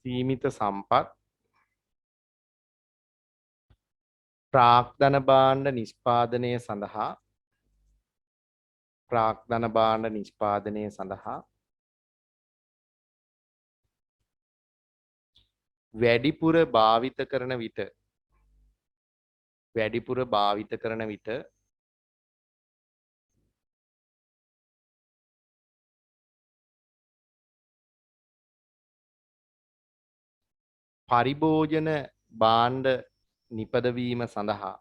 සීමිත සම්පත් ප්‍රාග්ධන භාණ්ඩ නිෂ්පාදනය සඳහා වැඩිපුර භාවිත කරන විට පරිභෝජන භාණ්ඩ නිපදවීම සඳහා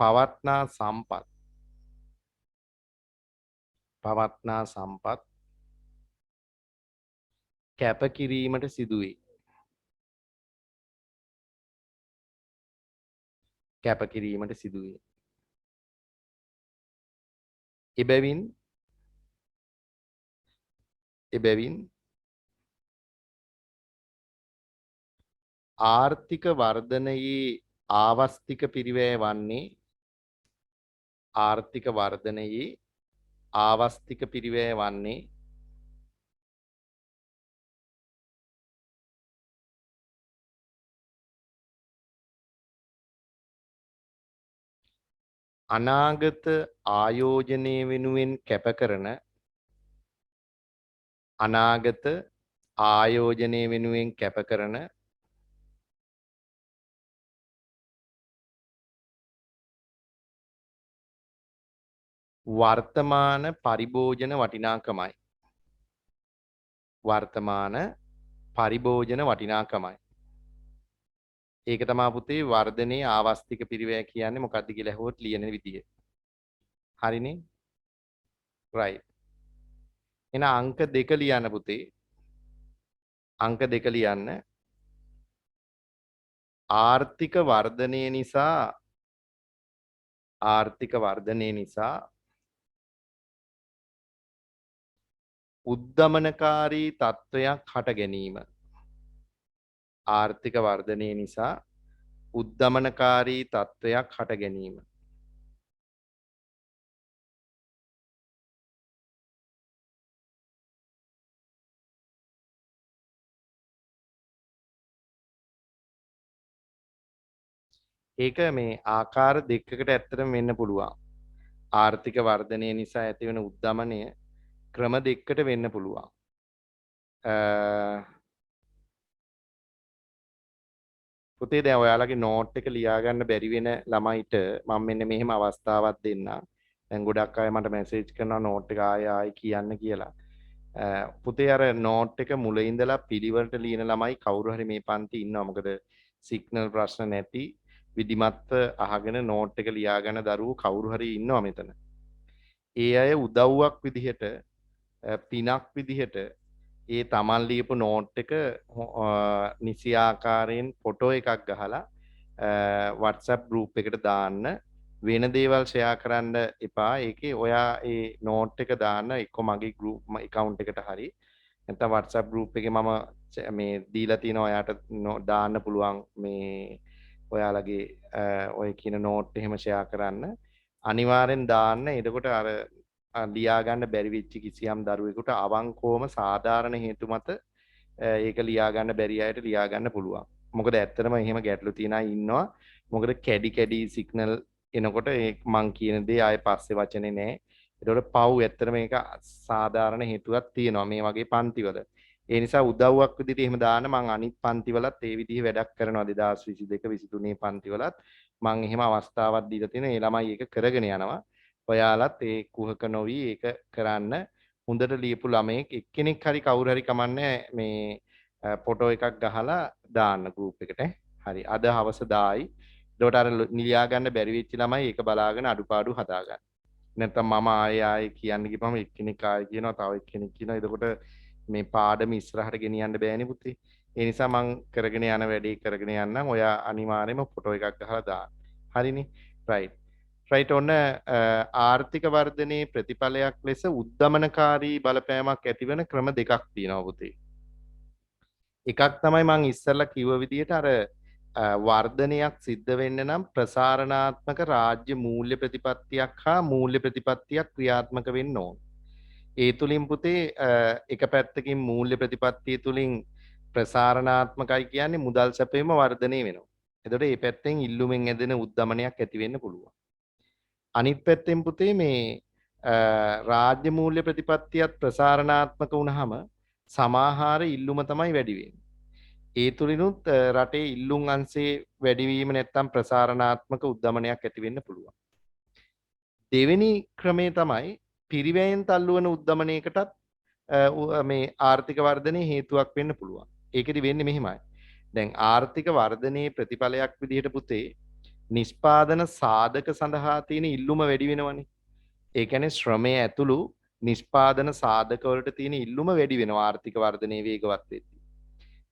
පවත්නා සම්පත් කැපකිරීමට සිදුවේ. එබැවින් ආර්ථික වර්ධනයේ ආවස්තික පිරිවැය වන්නේ අනාගත ආයෝජනය වෙනුවෙන් කැපකරන වර්තමාන පරිභෝජන වටිනාකමයි. ඒක තමයි පුතේ වර්ධනයේ ආවස්තික පිරිවැය කියන්නේ මොකක්ද කියලා අහුවොත් ලියන විදිය. හරිනේ? right. එන අංක 2 ලියන්න පුතේ. අංක 2 ලියන්න. ආර්ථික වර්ධනය නිසා උද්දමනකාරී තත්ත්වයක් හට ගැනීම. ඒක මේ ආකාර දෙකකට ඇත්තටම වෙන්න පුළුවන්. ආර්ථික වර්ධනය නිසා ඇතිවන උද්දමනය ක්‍රම දෙකකට වෙන්න පුළුවන්. පුතේ දැන් ඔයාලගේ නෝට් එක ලියාගන්න බැරි වෙන ළමයිට මම මෙන්න මෙහෙම අවස්ථාවක් දෙන්නම්. දැන් ගොඩක් අය මට මැසේජ් කරනවා නෝට් එක ආයෙ කියන්න කියලා. පුතේ අර නෝට් එක මුල ඉඳලා පිළිවෙලට ලියන ළමයි කවුරු හරි මේ පන්ති ඉන්නවා. මොකද සිග්නල් ප්‍රශ්න නැති විධිමත්ව අහගෙන නෝට් එක ලියාගන්න දරුවෝ කවුරු හරි ඉන්නවා මෙතන. ඒ අය උදව්වක් විදිහට පිනක් විදිහට ඒ තමන් ලියපු නෝට් එක නිසි ආකාරයෙන් ෆොටෝ එකක් ගහලා WhatsApp group එකට දාන්න. වෙන දේවල් ෂෙයා කරන්න එපා. ඒකේ ඔයා ඒ නෝට් එක දාන්න එක්ක මගේ group account එකට හරි නැත්නම් WhatsApp group එකේ මම මේ දීලා තියෙනවා ඔයාට දාන්න පුළුවන් මේ ඔයාලගේ ඔය කියන නෝට් එහෙම ෂෙයා කරන්න. අනිවාර්යෙන් දාන්න. එතකොට අර ලියා ගන්න බැරි වෙච්ච කිසියම් දරුවෙකුට අවංකවම සාධාරණ හේතු මත ඒක ලියා ගන්න බැරි අයට ලියා ගන්න පුළුවන්. මොකද ඇත්තටම එහෙම ගැටලු තියන අය ඉන්නවා. මොකද කැඩි සිග්නල් එනකොට මං කියන දේ ආයේ පස්සේ වචනේ නෑ. ඒතකොට පව් ඇත්තටම මේක සාධාරණ හේතුවක් තියෙනවා මේ වගේ පන්තිවල. ඒ නිසා උදව්වක් විදිහට එහෙම දාන්න මං අනිත් පන්තිවලත් ඒ විදිහේ වැඩක් කරනවා 2022 23 පන්තිවලත් මං එහෙම අවස්ථාවක් දීලා තියෙනවා. ඒ ළමයි ඒක කරගෙන යනවා. ඔයාලත් ඒ කුහක නොවි ඒක කරන්න. හොඳට ලියපු ළමයෙක් එක්කෙනෙක් හරි කවුරු හරි කමන්නේ මේ ෆොටෝ එකක් ගහලා දාන්න group එකට. හරි. අද හවස 10යි. ඒකට අර ලියා ගන්න බැරි වෙච්ච ළමයි ඒක බලාගෙන අඩුපාඩු හදා ගන්න. නැත්නම් මම ආයෙ කියන්න ගිහම එක්කෙනෙක් ආයෙ කියනවා තව එක්කෙනෙක් කියනවා. එතකොට මේ පාඩම ඉස්සරහට ගෙනියන්න බෑනේ පුතේ. ඒ නිසා මං කරගෙන යන වැඩේ කරගෙන යන්නම්. ඔයා අනිවාර්යයෙන්ම ෆොටෝ එකක් ගහලා දාන්න. හරිනේ? right. right ඔන්න ආර්ථික වර්ධනයේ ප්‍රතිඵලයක් ලෙස උද්දමනකාරී බලපෑමක් ඇතිවන ක්‍රම දෙකක් තියෙනවා පුතේ. එකක් තමයි මං ඉස්සෙල්ලා කිව්ව විදිහට අර වර්ධනයක් සිද්ධ වෙන්න නම් ප්‍රසාරණාත්මක රාජ්‍ය මූල්‍ය ප්‍රතිපත්තියක් හා මූල්‍ය ප්‍රතිපත්තියක් ක්‍රියාත්මක වෙන්න ඕන. ඒ තුලින් පුතේ එක පැත්තකින් මූල්‍ය ප්‍රතිපත්තිය තුලින් ප්‍රසාරණාත්මකයි කියන්නේ මුදල් සැපයීම වර්ධනය වෙනවා. එතකොට මේ පැත්තෙන් ඉල්ලුමෙන් ඇදෙන උද්දමනයක් ඇති වෙන්න පුළුවන්. අනිත් පැත්තෙන් පුතේ මේ රාජ්‍ය මූල්‍ය ප්‍රතිපත්තියත් ප්‍රසාරණාත්මක වුණාම සමාහාර ඉල්ලුම තමයි වැඩි වෙන්නේ. ඒ තුලිනුත් රටේ ඉල්ලුම් අංශේ වැඩිවීම නැත්තම් ප්‍රසාරණාත්මක උද්දමනයක් ඇති වෙන්න පුළුවන්. දෙවෙනි ක්‍රමය තමයි පිරිවැයෙන් තල්ලු වන උද්දමනයකටත් මේ ආර්ථික වර්ධනයේ හේතුවක් වෙන්න පුළුවන්. ඒකෙදි වෙන්නේ මෙහෙමයි. දැන් ආර්ථික වර්ධනයේ ප්‍රතිඵලයක් විදිහට පුතේ නිෂ්පාදන සාධක සඳහා තියෙන ඉල්ලුම වැඩි වෙනවනේ. ඒ කියන්නේ ශ්‍රමය ඇතුළු නිෂ්පාදන සාධක වලට තියෙන ඉල්ලුම වැඩි වෙනවා ආර්ථික වර්ධනයේ වේගවත් වෙද්දී.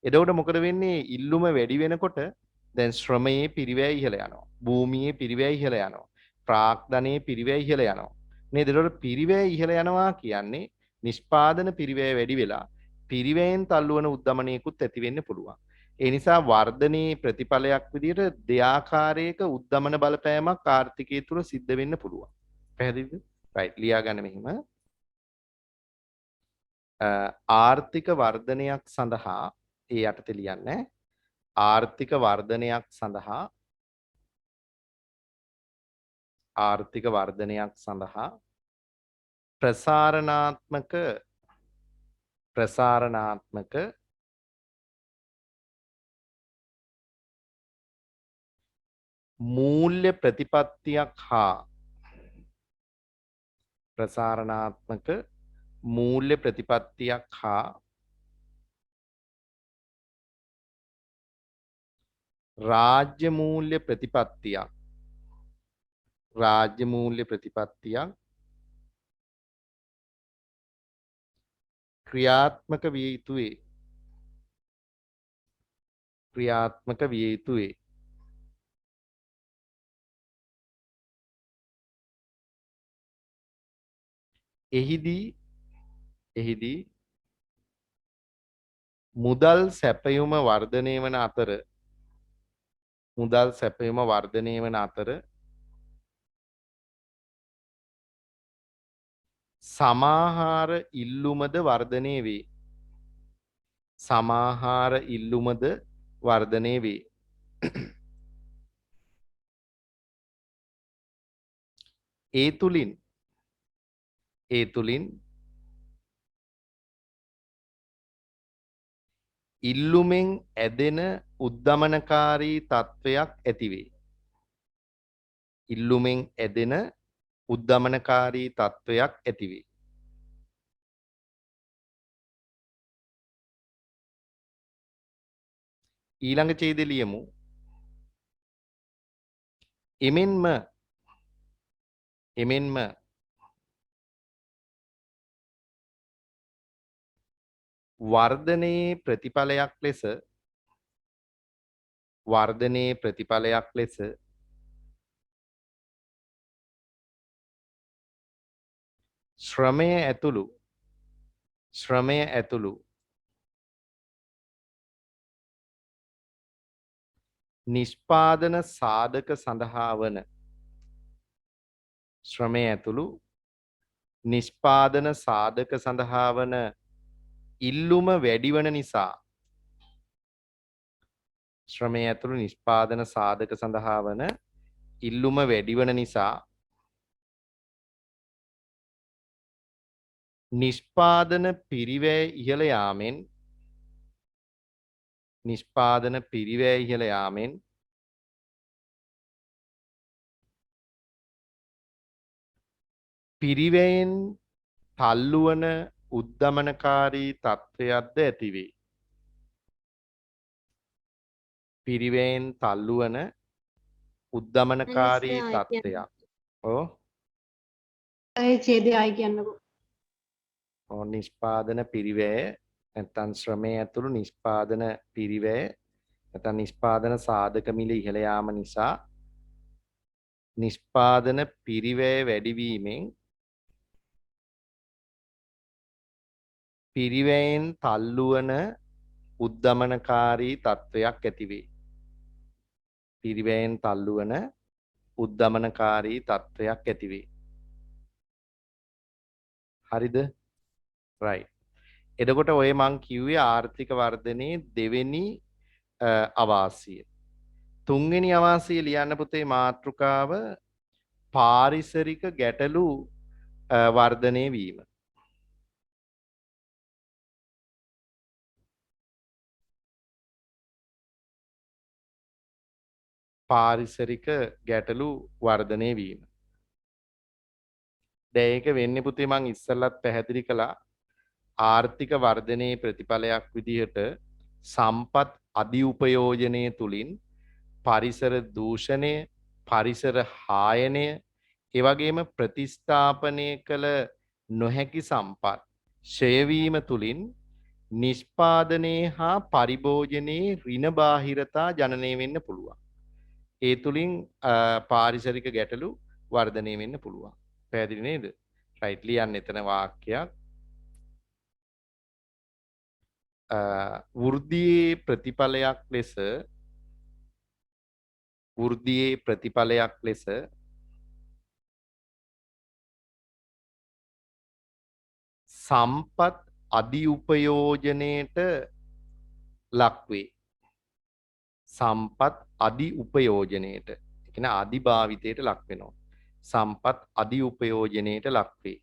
එතකොට මොකද වෙන්නේ? ඉල්ලුම වැඩි වෙනකොට දැන් ශ්‍රමයේ පිරිවැය ඉහළ යනවා. භූමියේ පිරිවැය ඉහළ යනවා. ප්‍රාග්ධනයේ පිරිවැය ඉහළ යනවා. නේද? එතකොට පිරිවැය ඉහළ යනවා කියන්නේ නිෂ්පාදන පිරිවැය වැඩි වෙලා පිරිවැයෙන් තල්ලු වන උද්දමනයකුත් ඇති වෙන්න පුළුවන්. ඒ නිසා වර්ධනයේ ප්‍රතිඵලයක් විදිහට දෙආකාරයක උද්දමන බලපෑමක් ආර්ථිකය තුළ සිද්ධ වෙන්න පුළුවන්. පැහැදිලිද? රයිට් ලියා ගන්න මෙහිම. ආර්ථික වර්ධනයක් සඳහා ඒ යටතේ ලියන්නේ ආර්ථික වර්ධනයක් සඳහා ප්‍රසාරණාත්මක මූල්‍ය ප්‍රතිපත්තියක් හා රාජ්‍ය මූල්‍ය ප්‍රතිපත්තියක් ක්‍රියාත්මක විය යුතුයි. එහිදී මුදල් සැපයුම වර්ධනය වන අතර සමාහාර ඉල්ලුමද වර්ධනය වේ. ඒ තුලින් ඉල්ලුමෙන් ඇදෙන උද්දමනකාරී තත්වයක් ඇතිවේ. ඊළඟ ඡේදය ලියමු. එමෙන්ම වර්ධනයේ ප්‍රතිඵලයක් ලෙස ශ්‍රමය ඇතුළු නිෂ්පාදන සාධක සඳහා වන ඉල්ලුම වැඩිවන නිසා නිෂ්පාදන පිරිවැය ඉහළ යාමෙන් පිරිවැයෙන් තල්ලුවන උද්දමනකාරී තත්ත්වයක්ද ඇතිවේ. නිෂ්පාදන පිරිවැය නැත්නම් ශ්‍රමය ඇතුළු නිෂ්පාදන පිරිවැය නැත්නම් නිෂ්පාදන සාධක මිල ඉහළ යාම නිසා නිෂ්පාදන පිරිවැය වැඩිවීමෙන් පිරිවැයෙන් තල්ලුවන උද්දමනකාරී තත්ත්වයක් ඇතිවේ. පිරිවැයෙන් තල්ලු වන උද්දමනකාරී තත්ත්වයක් ඇති වේ. හරිද? right. එතකොට ඔය මං කිව්වේ ආර්ථික වර්ධනයේ දෙවෙනි අවාසිය. තුන්වෙනි අවාසිය ලියන්න පුතේ මාතෘකාව පාරිසරික ගැටලු වර්ධනය වීම. පාරිසරික ගැටලු වර්ධනය වීම. දැන් ඒක වෙන්නේ පුතේ මං ඉස්සෙල්ලත් පැහැදිලි කළා ආර්ථික වර්ධනයේ ප්‍රතිඵලයක් විදිහට සම්පත් අධිඋපයෝජනය තුලින් පරිසර දූෂණය, පරිසර හායනය, ඒ වගේම ප්‍රතිස්ථාපනය කළ නොහැකි සම්පත් ක්ෂය වීම තුලින් නිෂ්පාදනයේ හා පරිභෝජනයේ ඍණ බාහිරතා ජනනය වෙන්න පුළුවන්. ඒ තුලින් පාරිසරික ගැටලු වර්ධනය වෙන්න පුළුවන්. පැහැදිලි නේද? රයිට් ලියන්න එතන වාක්‍යයක්. වෘද්ධියේ ප්‍රතිඵලයක් ලෙස සම්පත් අධිඋපයෝජනයට ලක්වේ. සම්පත් අධිඋපයෝජනයට. ඒ කියන්නේ අධිභාවිතයට ලක් වෙනවා. සම්පත් අධිඋපයෝජනයට ලක්වේ.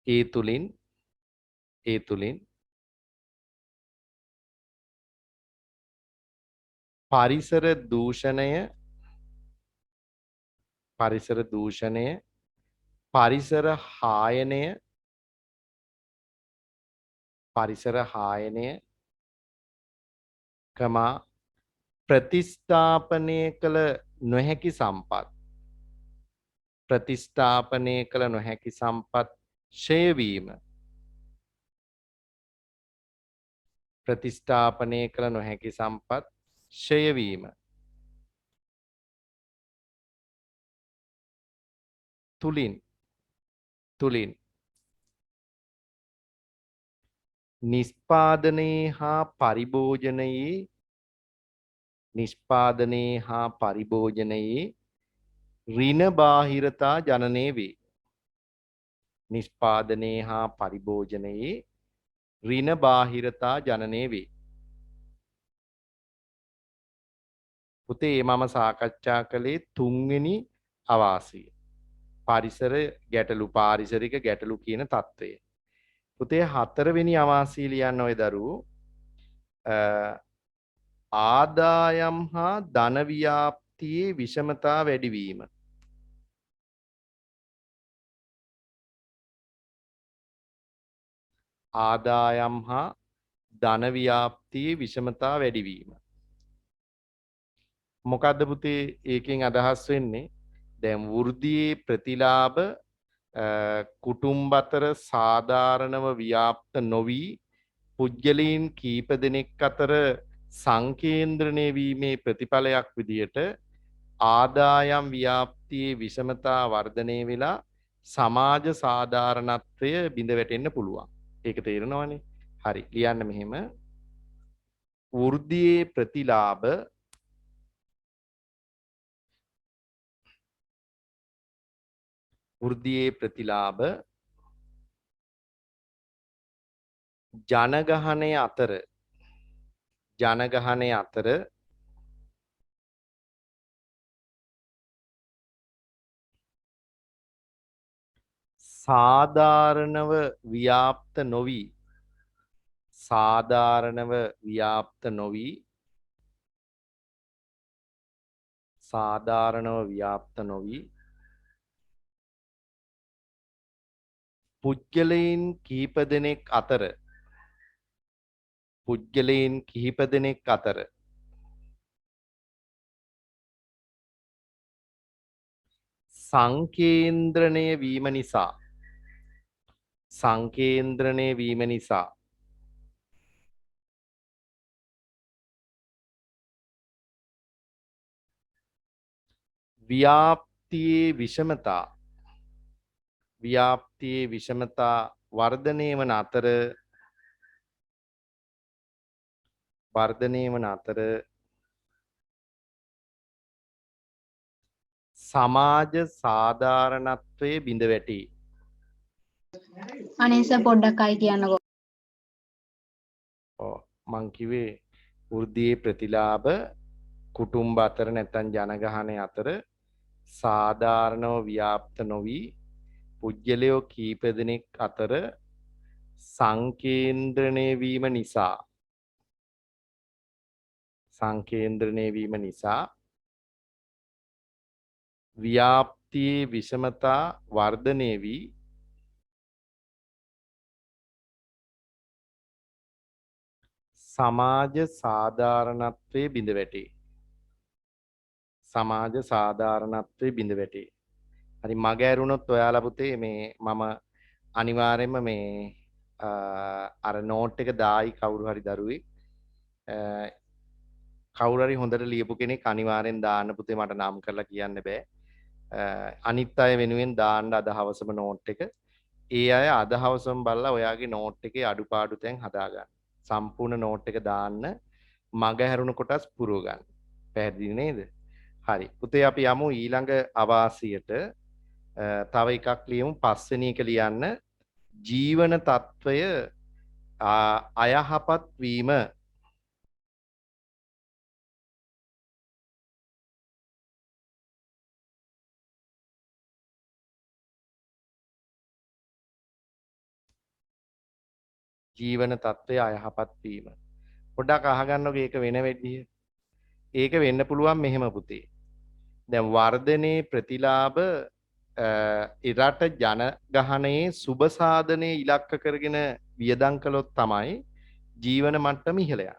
ඒ තුලින් පරිසර දූෂණය, පරිසර හායනය කමා ප්‍රතිස්ථාපනය කළ නොහැකි සම්පත් ක්ෂය වීම තුලින් නිෂ්පාදනයේ හා පරිභෝජනයේ ඍණ බාහිරතා ජනනය වේ. නිෂ්පාදනයේ හා පරිභෝජනයේ ඍණ බාහිරතා ජනනය වේ. පුතේ මම සාකච්ඡා කළේ තුන්වෙනි අවාසිය. පාරිසරික ගැටලු කියන తত্ত্বය. පුතේ හතරවෙනි අවාසිය ලියන්න ඔය දරුවෝ ආදායම් හා ධන ව්‍යාප්තියේ විෂමතා වැඩිවීම. ආදායම් හා ධන ව්‍යාප්තියේ විෂමතා වැඩිවීම. මොකද්ද පුතේ ඒකෙන් අදහස් වෙන්නේ? දැන් වෘද්ධියේ ප්‍රතිලාභ කුටුම්බ අතර සාධාරණව ව්‍යාප්ත නොවි පුද්ගලයන් කීප දෙනෙක් අතර සංකේන්ද්‍රණය වීමේ ප්‍රතිඵලයක් විදියට ආදායම් ව්‍යාප්තියේ විෂමතා වර්ධනය වෙලා සමාජ සාධාරණත්වය බිඳ වැටෙන්න පුළුවන්. ඒක තේරෙනවනේ. හරි. ලියන්න මෙහෙම. වෘද්ධියේ ප්‍රතිලාභ ජනගහනය අතර සාධාරණව ව්‍යාප්ත නොවි පුද්ගලයන් කිහිප දෙනෙක් අතර සංකේන්ද්‍රණය වීම නිසා ව්‍යාප්තියේ විෂමතා වර්ධනය වන අතර වර්ධනය වන අතර සමාජ සාධාරණත්වයේ බිඳ වැටේ. අනේස පොඩ්ඩක් අය කියන්නකෝ. මං කිව්වේ වෘද්ධියේ ප්‍රතිලාභ කුටුම්බ අතර නැත්නම් ජනගහනය අතර සාධාරණව ව්‍යාප්ත නොවි පුජ්‍යලයෝ කීප දෙනෙක් අතර සංකේන්ද්‍රණය වීම නිසා ව්‍යාප්තියේ විෂමතා වර්ධනය වී සමාජ සාධාරණත්වයේ බිඳ වැටේ. සමාජ සාධාරණත්වයේ බිඳ වැටේ. හරි මග ඇරුණොත් ඔයාලා පුතේ මේ මම අනිවාර්යයෙන්ම මේ අර නෝට් එක දායි කවුරු හරි දරුවෙක් කවුරු හරි හොඳට ලියපු කෙනෙක් අනිවාර්යෙන් දාන්න පුතේ මට නම් කරලා කියන්න බෑ. අනිත් අය වෙනුවෙන් දාන්න අද හවසම නෝට් එක. ඒ අය අද හවසම බලලා ඔයාගේ නෝට් එකේ අඩුපාඩු තැන් හදාගන්න. සම්පූර්ණ නෝට් එක දාන්න මග හැරුණු කොටස් පුරව ගන්න. පැහැදිලි නේද? හරි. පුතේ අපි යමු ඊළඟ අවාසියට. තව එකක් ලියමු පස්වෙනි එක ලියන්න. ජීවන తত্ত্বය අයහපත් වීම. ජීවන తত্ত্বය අයහපත් වීම. පොඩ්ඩක් අහගන්නකෝ ඒක වෙන වෙද්දී. ඒක වෙන්න පුළුවන් මෙහෙම පුතේ. දැන් වර්ධනයේ ප්‍රතිලාභ ඉරට ජනගහනයේ සුබ සාධනයේ ඉලක්ක කරගෙන වියදම් කළොත් තමයි ජීවන මට්ටම ඉහළ යන්නේ.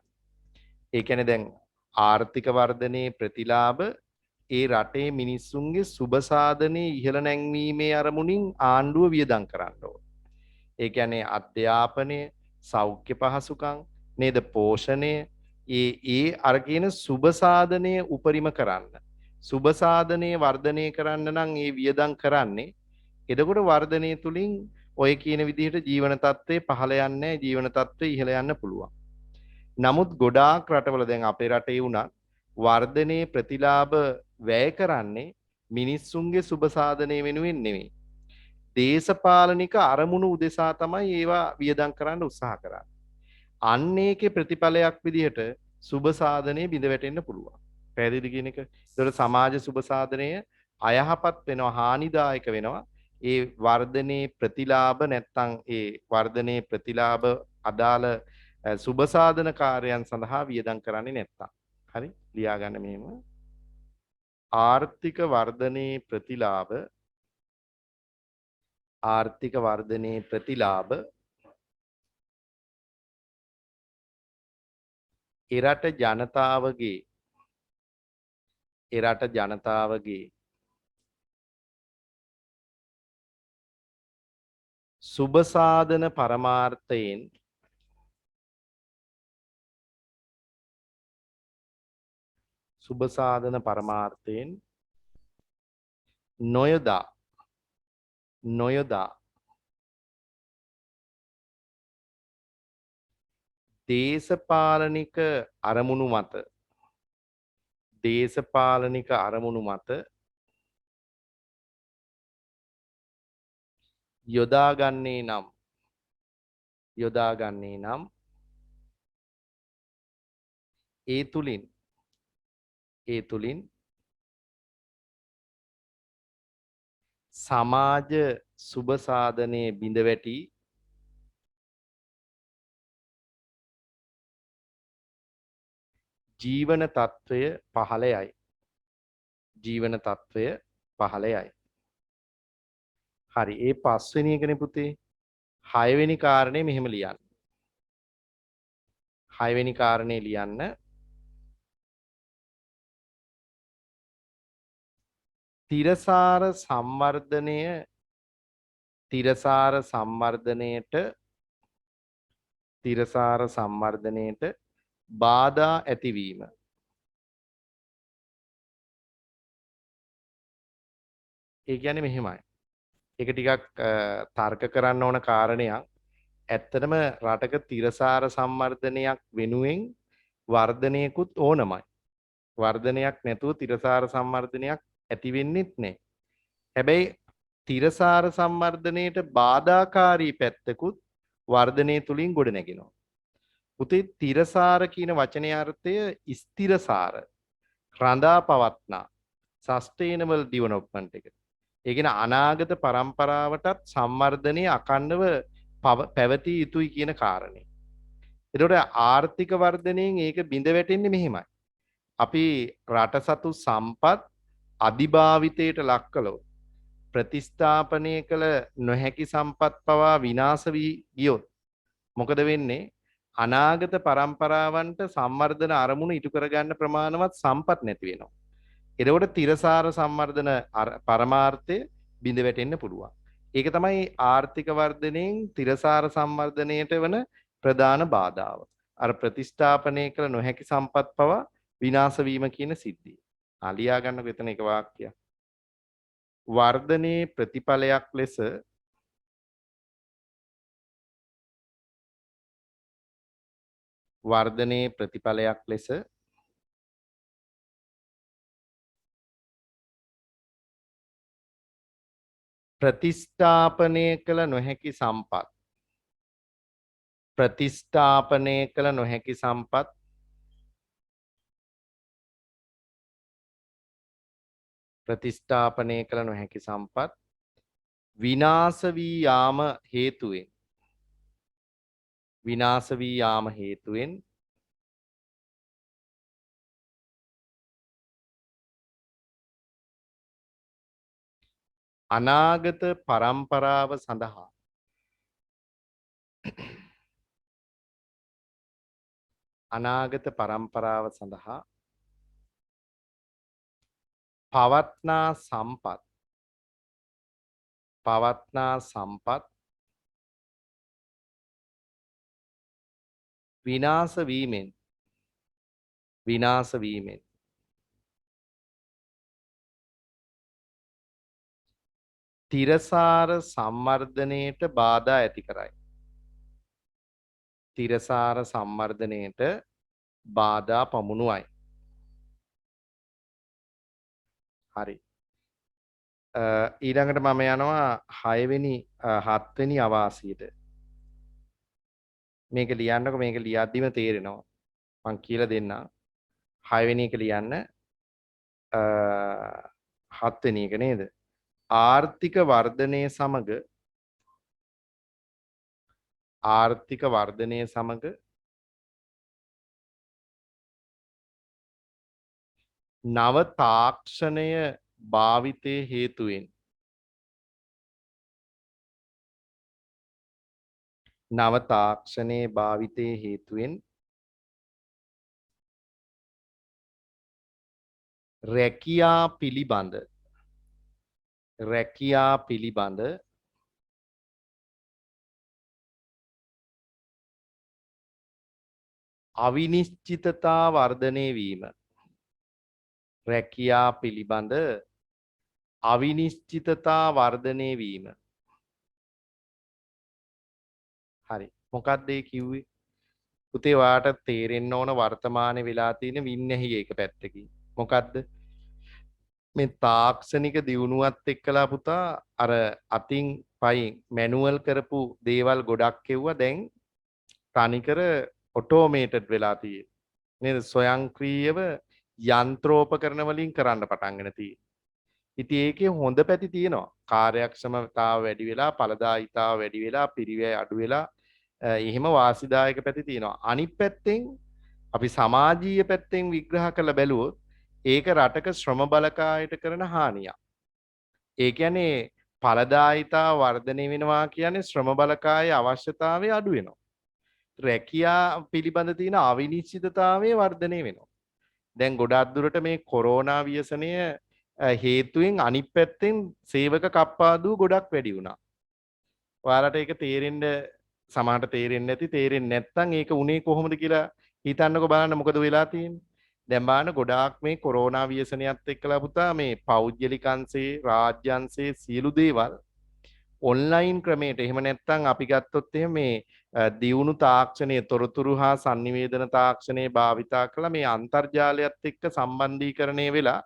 ඒ කියන්නේ දැන් ආර්ථික වර්ධනයේ ප්‍රතිලාභ ඒ රටේ මිනිස්සුන්ගේ සුබ සාධනයේ ඉහළ නැංවීමේ අරමුණින් ආණ්ඩුව වියදම් කරන්න ඕන. ඒ කියන්නේ අධ්‍යාපනය, සෞඛ්‍ය පහසුකම්, නේද පෝෂණය, ඒ අර කියන සුබ සාධනයේ උපරිම කරන්න. සුබ සාධනයේ වර්ධනය කරන්න නම් ඒ වියදම් කරන්නේ. එතකොට වර්ධනය තුලින් ඔය කියන විදිහට ජීවන තත්ත්වය පහළ යන්නේ ජීවන තත්ත්වය ඉහළ යන්න පුළුවන්. නමුත් ගොඩාක් රටවල දැන් අපේ රටේ වුණත් වර්ධනයේ ප්‍රතිලාභ වැය කරන්නේ මිනිස්සුන්ගේ සුබ සාධනය වෙනුවෙන් නෙවෙයි. දේශපාලනික අරමුණු උදෙසා තමයි ඒවා වියදම් කරන්න උත්සාහ කරන්නේ. අන්න ඒකේ ප්‍රතිඵලයක් විදිහට සුබ සාධනයේ බිඳ වැටෙන්න පුළුවන්. පැහැදිලි කියන එක. ඒතකොට සමාජ සුබ සාධනය අයහපත් වෙනවා, හානිදායක වෙනවා. ඒ වර්ධනයේ ප්‍රතිලාභ නැත්තම් ඒ වර්ධනයේ ප්‍රතිලාභ අදාළ සුබ සාධන කාර්යයන් සඳහා වියදම් කරන්නේ නැත්තම්. හරි? ලියා ගන්න මෙහෙම. ආර්ථික වර්ධනයේ ප්‍රතිලාභ එරට ජනතාවගේ සුබ සාධන පරමාර්ථයෙන් නොයදා දේශපාලනික අරමුණු මත යොදාගන්නේ නම් ඒ තුලින් සමාජ සුබ සාධනයේ බිඳ වැටි ජීවන తত্ত্বය පහළ යයි. හරි ඒ පස්වෙනි එකනේ පුතේ. හයවෙනි කාරණේ මෙහෙම ලියන්න. හයවෙනි කාරණේ ලියන්න. තිරසාර සම්වර්ධනයට බාධා ඇතිවීම. ඒ කියන්නේ මෙහෙමයි. ඒක ටිකක් තර්ක කරන්න ඕන කාරණයක්. ඇත්තටම රටක තිරසාර සම්වර්ධනයක් වෙනුවෙන් වර්ධනයකුත් ඕනමයි. වර්ධනයක් නැතුව තිරසාර සම්වර්ධනයක් ඇති වෙන්නෙත් නැහැ. හැබැයි තිරසාර සම්වර්ධනයේට බාධාකාරී පැත්තකුත් වර්ධනය තුලින් ගොඩ නැගෙනවා. පුතේ තිරසාර කියන වචනේ අර්ථය ස්ථිරසාර, රඳා පවත්නා, සස්ටේනබල් ඩෙවලොප්මන්ට් එක. ඒ කියන්නේ අනාගත પરම්පරාවටත් සංවර්ධනයේ අකණ්ඩව පැවතිය යුතුයි කියන කාරණේ. ඒතකොට ආර්ථික වර්ධනයෙන් ඒක බිඳ වැටෙන්නේ මෙහෙමයි. අපි රට සතු සම්පත් අධිභාවිතයට ලක් කළොත් ප්‍රතිස්ථාපනය කළ නොහැකි සම්පත් පවා විනාශ වී ගියොත් මොකද වෙන්නේ? අනාගත પરම්පරාවන්ට සංවර්ධන අරමුණු ඉටු කරගන්න ප්‍රමාණවත් සම්පත් නැති වෙනවා. එතකොට තිරසාර සංවර්ධන පරමාර්ථය බිඳ වැටෙන්න පුළුවන්. ඒක තමයි ආර්ථික වර්ධනයෙන් තිරසාර සංවර්ධනයට වන ප්‍රධාන බාධාව. අර ප්‍රතිස්ථාපනය කළ නොහැකි සම්පත් පවා විනාශ වීම කියන සිද්ධිය. ලියා ගන්නකො එතන එක වාක්‍යයක්. වර්ධනයේ ප්‍රතිඵලයක් ලෙස වර්ධනයේ ප්‍රතිඵලයක් ලෙස ප්‍රතිස්ථාපනය කළ නොහැකි සම්පත් ප්‍රතිස්ථාපනය කළ නොහැකි සම්පත් ප්‍රතිස්ථාපනය කළ නොහැකි සම්පත් විනාශ වී යාම හේතුවෙන් විනාශ වී යාම හේතුවෙන් අනාගත પરම්පරාව සඳහා අනාගත પરම්පරාව සඳහා පවත්නා සම්පත් විනාශ වීමෙන් තිරසාර සංවර්ධනයට බාධා ඇති කරයි. තිරසාර සංවර්ධනයට බාධා පමුණුවයි. හරි. ඊළඟට මම යනවා 6 වෙනි 7 වෙනි අවාසියට. මේක ලියන්නකො මේක ලියද්දිම තේරෙනවා. මං කියලා දෙන්නම්. 6 වෙනි එක ලියන්න 7 වෙනි එක නේද? ආර්ථික වර්ධනය සමග නව තාක්ෂණය භාවිතයේ හේතුවෙන් රැකියා පිළිබඳ අවිනිශ්චිතතා වර්ධනය වීම. රැකියා පිළිබඳ අවිනිශ්චිතතා වර්ධනය වීම. හරි. මොකක්ද ඒ කිව්වේ? පුතේ ඔයාට තේරෙන්න ඕන වර්තමානයේ වෙලා තියෙන වින්නැහි එක පැත්තකින්. මොකද්ද? මේ තාක්ෂණික දියුණුවත් එක්කලා පුතා අර අතින් පයින් මැනුවල් කරපු දේවල් ගොඩක් කෙව්වා දැන් තනිකර ඔටෝමේටඩ් වෙලා තියෙන්නේ. නේද? ස්වයංක්‍රීයව යන්ත්‍රෝපකරණ වලින් කරන්න පටන් ගෙන තියෙන්නේ. ඉතින් ඒකේ හොඳ පැති තියෙනවා. කාර්යක්ෂමතාව වැඩි වෙලා, ඵලදායීතාව වැඩි වෙලා, පිරිවැය අඩු වෙලා එහෙම වාසිදායක පැති තියෙනවා. අනිත් පැත්තෙන් අපි සමාජීය පැත්තෙන් විග්‍රහ කරලා බැලුවොත් ඒක රටක ශ්‍රම බලකායට කරන හානියක්. ඒ කියන්නේ ඵලදායීතාව වර්ධනය වෙනවා කියන්නේ ශ්‍රම බලකායේ අවශ්‍යතාවය අඩු වෙනවා. රැකියා පිළිබඳ තියෙන අවිනිශ්චිතතාවය වර්ධනය වෙනවා. දැන් ගොඩාක් දුරට මේ කොරෝනා ව්‍යසනය හේතුවෙන් අනිත් පැත්තෙන් සේවක කප්පාදු ගොඩක් වැඩි වුණා. ඔයාලට ඒක තේරෙන්න සමහරට තේරෙන්නේ නැති තේරෙන්නේ නැත්නම් ඒක උනේ කොහොමද කියලා හිතන්නකෝ බලන්න මොකද වෙලා තියෙන්නේ. දැන් බලන්න ගොඩාක් මේ කොරෝනා ව්‍යසනයත් එක්කලා පුතා මේ පෞද්ගලික අංශේ රාජ්‍ය අංශේ සියලු දේවල් ඔන්ලයින් ක්‍රමයට එහෙම නැත්නම් අපි ගත්තොත් එහෙම මේ දියුණු තාක්ෂණයේ තොරතුරු හා sannivedana තාක්ෂණයේ භාවිතා කළා මේ අන්තර්ජාලයත් එක්ක සම්බන්ධීකරණය වෙලා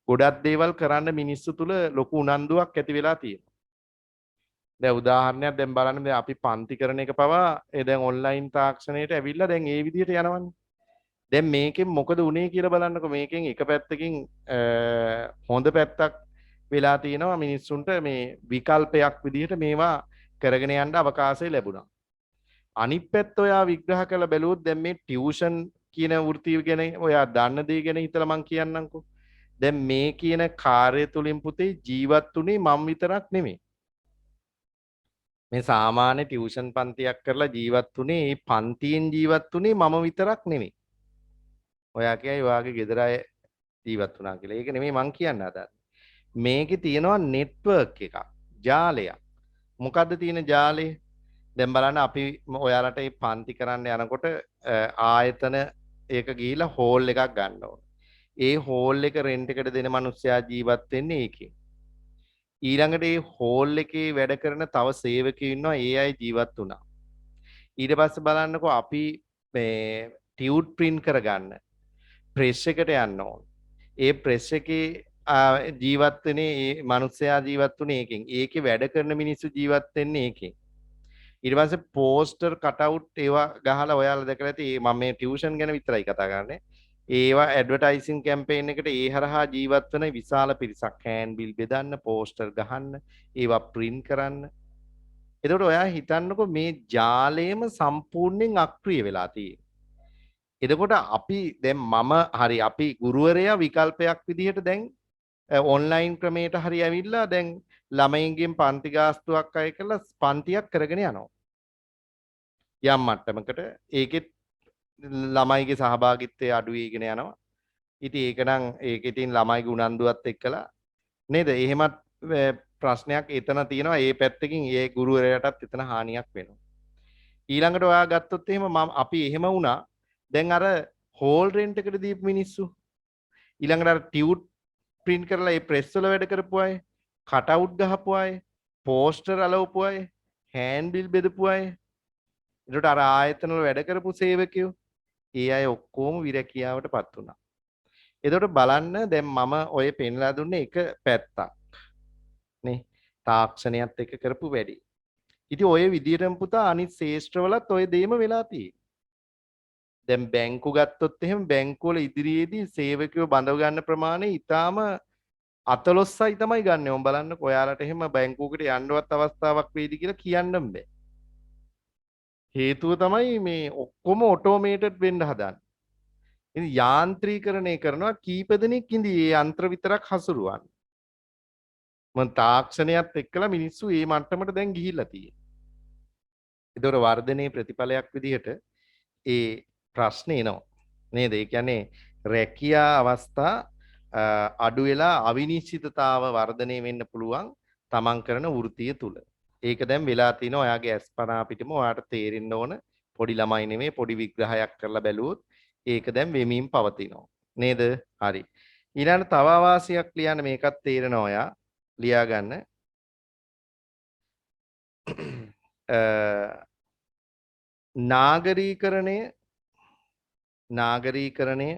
ගොඩක් දේවල් කරන්න මිනිස්සු තුල ලොකු උනන්දුවක් ඇති වෙලා තියෙනවා. දැන් උදාහරණයක් දැන් බලන්න දැන් අපි පන්ති කරන එක පවා ඒ දැන් ඔන්ලයින් තාක්ෂණයට ඇවිල්ලා දැන් ඒ විදිහට යනවනේ. දැන් මේකෙන් මොකද උනේ කියලා බලන්නකො මේකෙන් එක පැත්තකින් හොඳ පැත්තක් වෙලා තියෙනවා මිනිස්සුන්ට මේ විකල්පයක් විදිහට මේවා කරගෙන යන්න අවකාශය ලැබුණා. අනිත් පැත්ත ඔයා විග්‍රහ කරලා බැලුවොත් දැන් මේ ටියුෂන් කියන වෘත්තිය ගැන ඔයා දන්න දේ ගැන හිතලා මං කියන්නම්කෝ. දැන් මේ කියන කාර්යය තුලින් පුතේ ජීවත් උනේ මම විතරක් නෙමෙයි. මේ සාමාන්‍ය ටියුෂන් පන්තියක් කරලා ජීවත් උනේ මේ පන්තියෙන් ජීවත් උනේ මම විතරක් නෙමෙයි. ඔයා කියයි ඔයාගේ ගෙදර අය ජීවත් වුණා කියලා. ඒක නෙමෙයි මං කියන්න හදන්නේ. මේකේ තියෙනවා නෙට්වර්ක් එකක්. ජාලයක්. මොකද්ද තියෙන ජාලය? දැන් බලන්න අපි ඔයාලට මේ පන්ති කරන්න යනකොට ආයතන ඒක ගිහිලා හෝල් එකක් ගන්න ඕන. ඒ හෝල් එක රෙන්ට් එකට දෙන මිනිස්සයා ජීවත් වෙන්නේ ඒකේ. ඊළඟට ඒ හෝල් එකේ වැඩ කරන තව සේවකයෝ ඉන්නවා ඒ අය ජීවත් වුණා. ඊට පස්සේ බලන්නකෝ අපි මේ ටියුට් print කරගන්න ප්‍රෙස් එකට යන්න ඕන. ඒ ප්‍රෙස් එකේ ජීවත් වෙන්නේ ඒ මිනිස්සයා ජීවත් වුණේ ඒකෙන්. ඒකේ වැඩ කරන මිනිස්සු ජීවත් වෙන්නේ ඒකෙන්. ඊට පස්සේ පෝස්ටර් කටවුට් ඒවා ගහලා ඔයාලා දැකලා ඇති මම මේ ටියුෂන් ගැන විතරයි කතා කරන්නේ. ඒවා ඇඩ්වර්ටයිසින් කැම්පේන් එකට ඒ හරහා ජීවත් වෙන විශාල පිරිසක් හෑන්ඩ් බිල් බෙදන්න, පෝස්ටර් ගහන්න, ඒවා print කරන්න. එතකොට ඔයා හිතන්නකෝ මේ ජාලයම සම්පූර්ණයෙන් අක්‍රිය වෙලා තියෙන්නේ. එතකොට අපි දැන් මම හරි අපි ගුරුවරයා විකල්පයක් විදිහට දැන් ඔන්ලයින් ක්‍රමයට හරි ඇවිල්ලා දැන් ළමයින්ගෙන් පන්ති ගාස්තුවක් අය කරලා පන්තියක් කරගෙන යනවා. යම් මට්ටමකට ඒකෙත් ළමයිගේ සහභාගීත්වය අඩු වෙගෙන යනවා. ඉතින් ඒක නම් ඒක ඉතින් ළමයිගේ උනන්දුවත් එක්කලා නේද? එහෙමත් ප්‍රශ්නයක් එතන තියෙනවා. ඒ පැත්තකින් ඒ ගුරුවරයාටත් එතන හානියක් වෙනවා. ඊළඟට ඔයා ගත්තොත් එහෙම අපි එහෙම වුණා. දැන් අර හෝල් රෙන්ට් එකට දීපු මිනිස්සු ඊළඟට අර ටියුට් print කරලා ඒ ප්‍රෙස් වල වැඩ කරපු අය, කට් අවුට් ගහපු අය, පෝස්ටර් අලවපු අය, හෑන්ඩ් බිල් බෙදපු අය. ඒකට අර ආයතන වල වැඩ කරපු සේවකයෝ ඒ අය ඔක්කොම විරැකියාවටපත් වුණා. එතකොට බලන්න දැන් මම ඔය පෙන්ලා දුන්නේ එක පැත්තක් නේ තාක්ෂණයත් එක්ක කරපු වැඩි. ඉතින් ඔය විදියටම පුතා අනිත් ශේෂ්ත්‍රවලත් ඔය දෙයම වෙලා තියෙන්නේ. දැන් බැංකු ගත්තොත් එහෙම බැංකුව වල ඉදිරියේදී සේවකයෝ බඳව ගන්න ප්‍රමාණය ඊටාම අතලොස්සයි තමයි ගන්න. ඕම් බලන්නකො ඔයාලට එහෙම බැංකුවකට යන්නවත් අවස්ථාවක් වෙයිද කියලා කියන්නම් බෑ. හේතුව තමයි මේ ඔක්කොම ඔටෝමේටඩ් වෙන්න හදන්නේ. ඉතින් යාන්ත්‍රීකරණය කරනවා කීප දෙනෙක් ඉඳී ඒ යන්ත්‍ර විතරක් හසුරුවන්න. මම තාක්ෂණයත් එක්කලා මිනිස්සු මේ මට්ටමට දැන් ගිහිල්ලා තියෙනවා. ඒතොර වර්ධනයේ ප්‍රතිඵලයක් විදිහට ඒ ප්‍රශ්නේ එනවා. නේද? ඒ කියන්නේ රැකියා අවස්ථා අඩු වෙලා අවිනිශ්චිතතාව වර්ධනය වෙන්න පුළුවන් තමන් කරන වෘත්තිය තුල. ඒක දැන් වෙලා තිනවා ඔයාගේ අස්පනා පිටම ඔයාට තේරෙන්න ඕන පොඩි ළමයි නෙමෙයි පොඩි විග්‍රහයක් කරලා බැලුවොත් ඒක දැන් වෙමින් පවතිනවා. නේද? හරි. ඊළඟ තව අවාසියක් ලියන්න මේකත් තේරෙනවා ඔයා ලියා ගන්න. නාගරීකරණය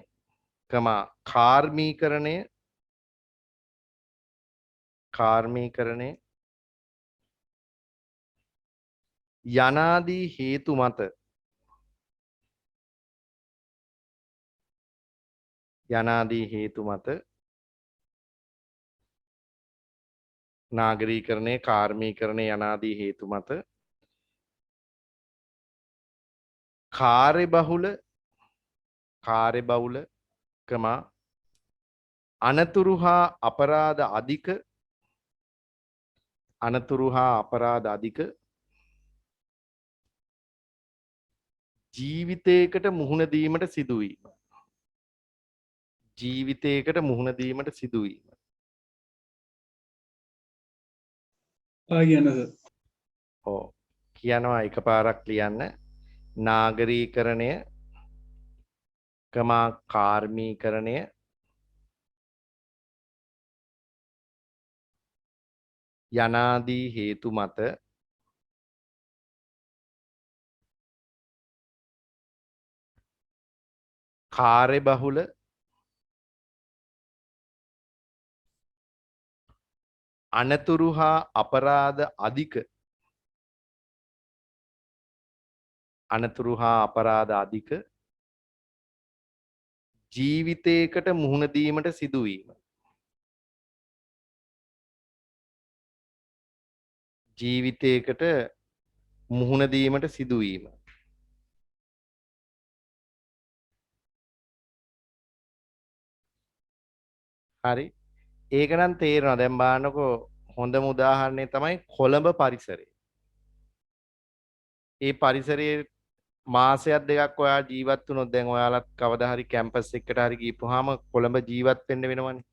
කාර්මීකරණය යනාදී හේතු මත නාගරීකරණය කාර්මීකරණය යනාදී හේතු මත කාර්යබහුල අනතුරු හා අපරාධ අධික ජීවිතයකට මුහුණ දීමට සිදුවීම. කියන්නද? ඔව් කියනවා එකපාරක් ලියන්න. නාගරීකරණය කාර්මීකරණය යනාදී හේතු මත කාර්යබහුල අනතුරු හා අපරාධ අධික අනතුරු හා අපරාධ අධික ජීවිතයකට මුහුණ දීමට සිදුවීම ජීවිතයකට මුහුණ දීමට සිදුවීම හරි ඒක නම් තේරෙනවා දැන් බලන්නකෝ හොඳම උදාහරණය තමයි කොළඹ පරිසරය ඒ පරිසරයේ මාසයක් දෙකක් ඔයා ජීවත් වුණොත් දැන් ඔයාලත් කවදා හරි කැම්පස් එකකට හරි ගිහපුවාම කොළඹ ජීවත් වෙන්න වෙනවනේ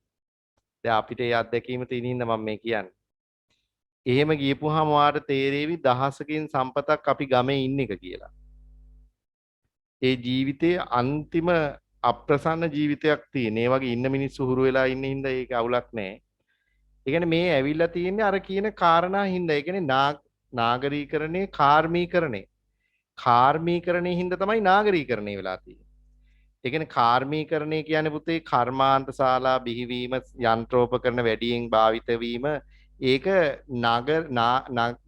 දැන් අපිට ඒ අත්දැකීම තියෙනින්ද මම මේ කියන්නේ එහෙම ගියපුවාම ඔයාට තේරෙවි දහසකින් සම්පතක් අපි ගමේ ඉන්න එක කියලා. ඒ ජීවිතයේ අන්තිම අප්‍රසන්න ජීවිතයක් තියෙන. ඒ වගේ ඉන්න මිනිස්සු හුරු වෙලා ඉන්න හින්දා ඒක අවුලක් නැහැ. ඒ කියන්නේ මේ ඇවිල්ලා තියෙන්නේ අර කියන කාරණා හින්දා. ඒ කියන්නේ නාගරීකරණේ කාර්මීකරණේ. කාර්මීකරණේ හින්දා තමයි නාගරීකරණේ වෙලා තියෙන්නේ. ඒ කියන්නේ කාර්මීකරණය කියන්නේ පුතේ කර්මාන්ත ශාලා බිහිවීම යන්ත්‍රෝපකරණ වැඩියෙන් භාවිත වීම ඒක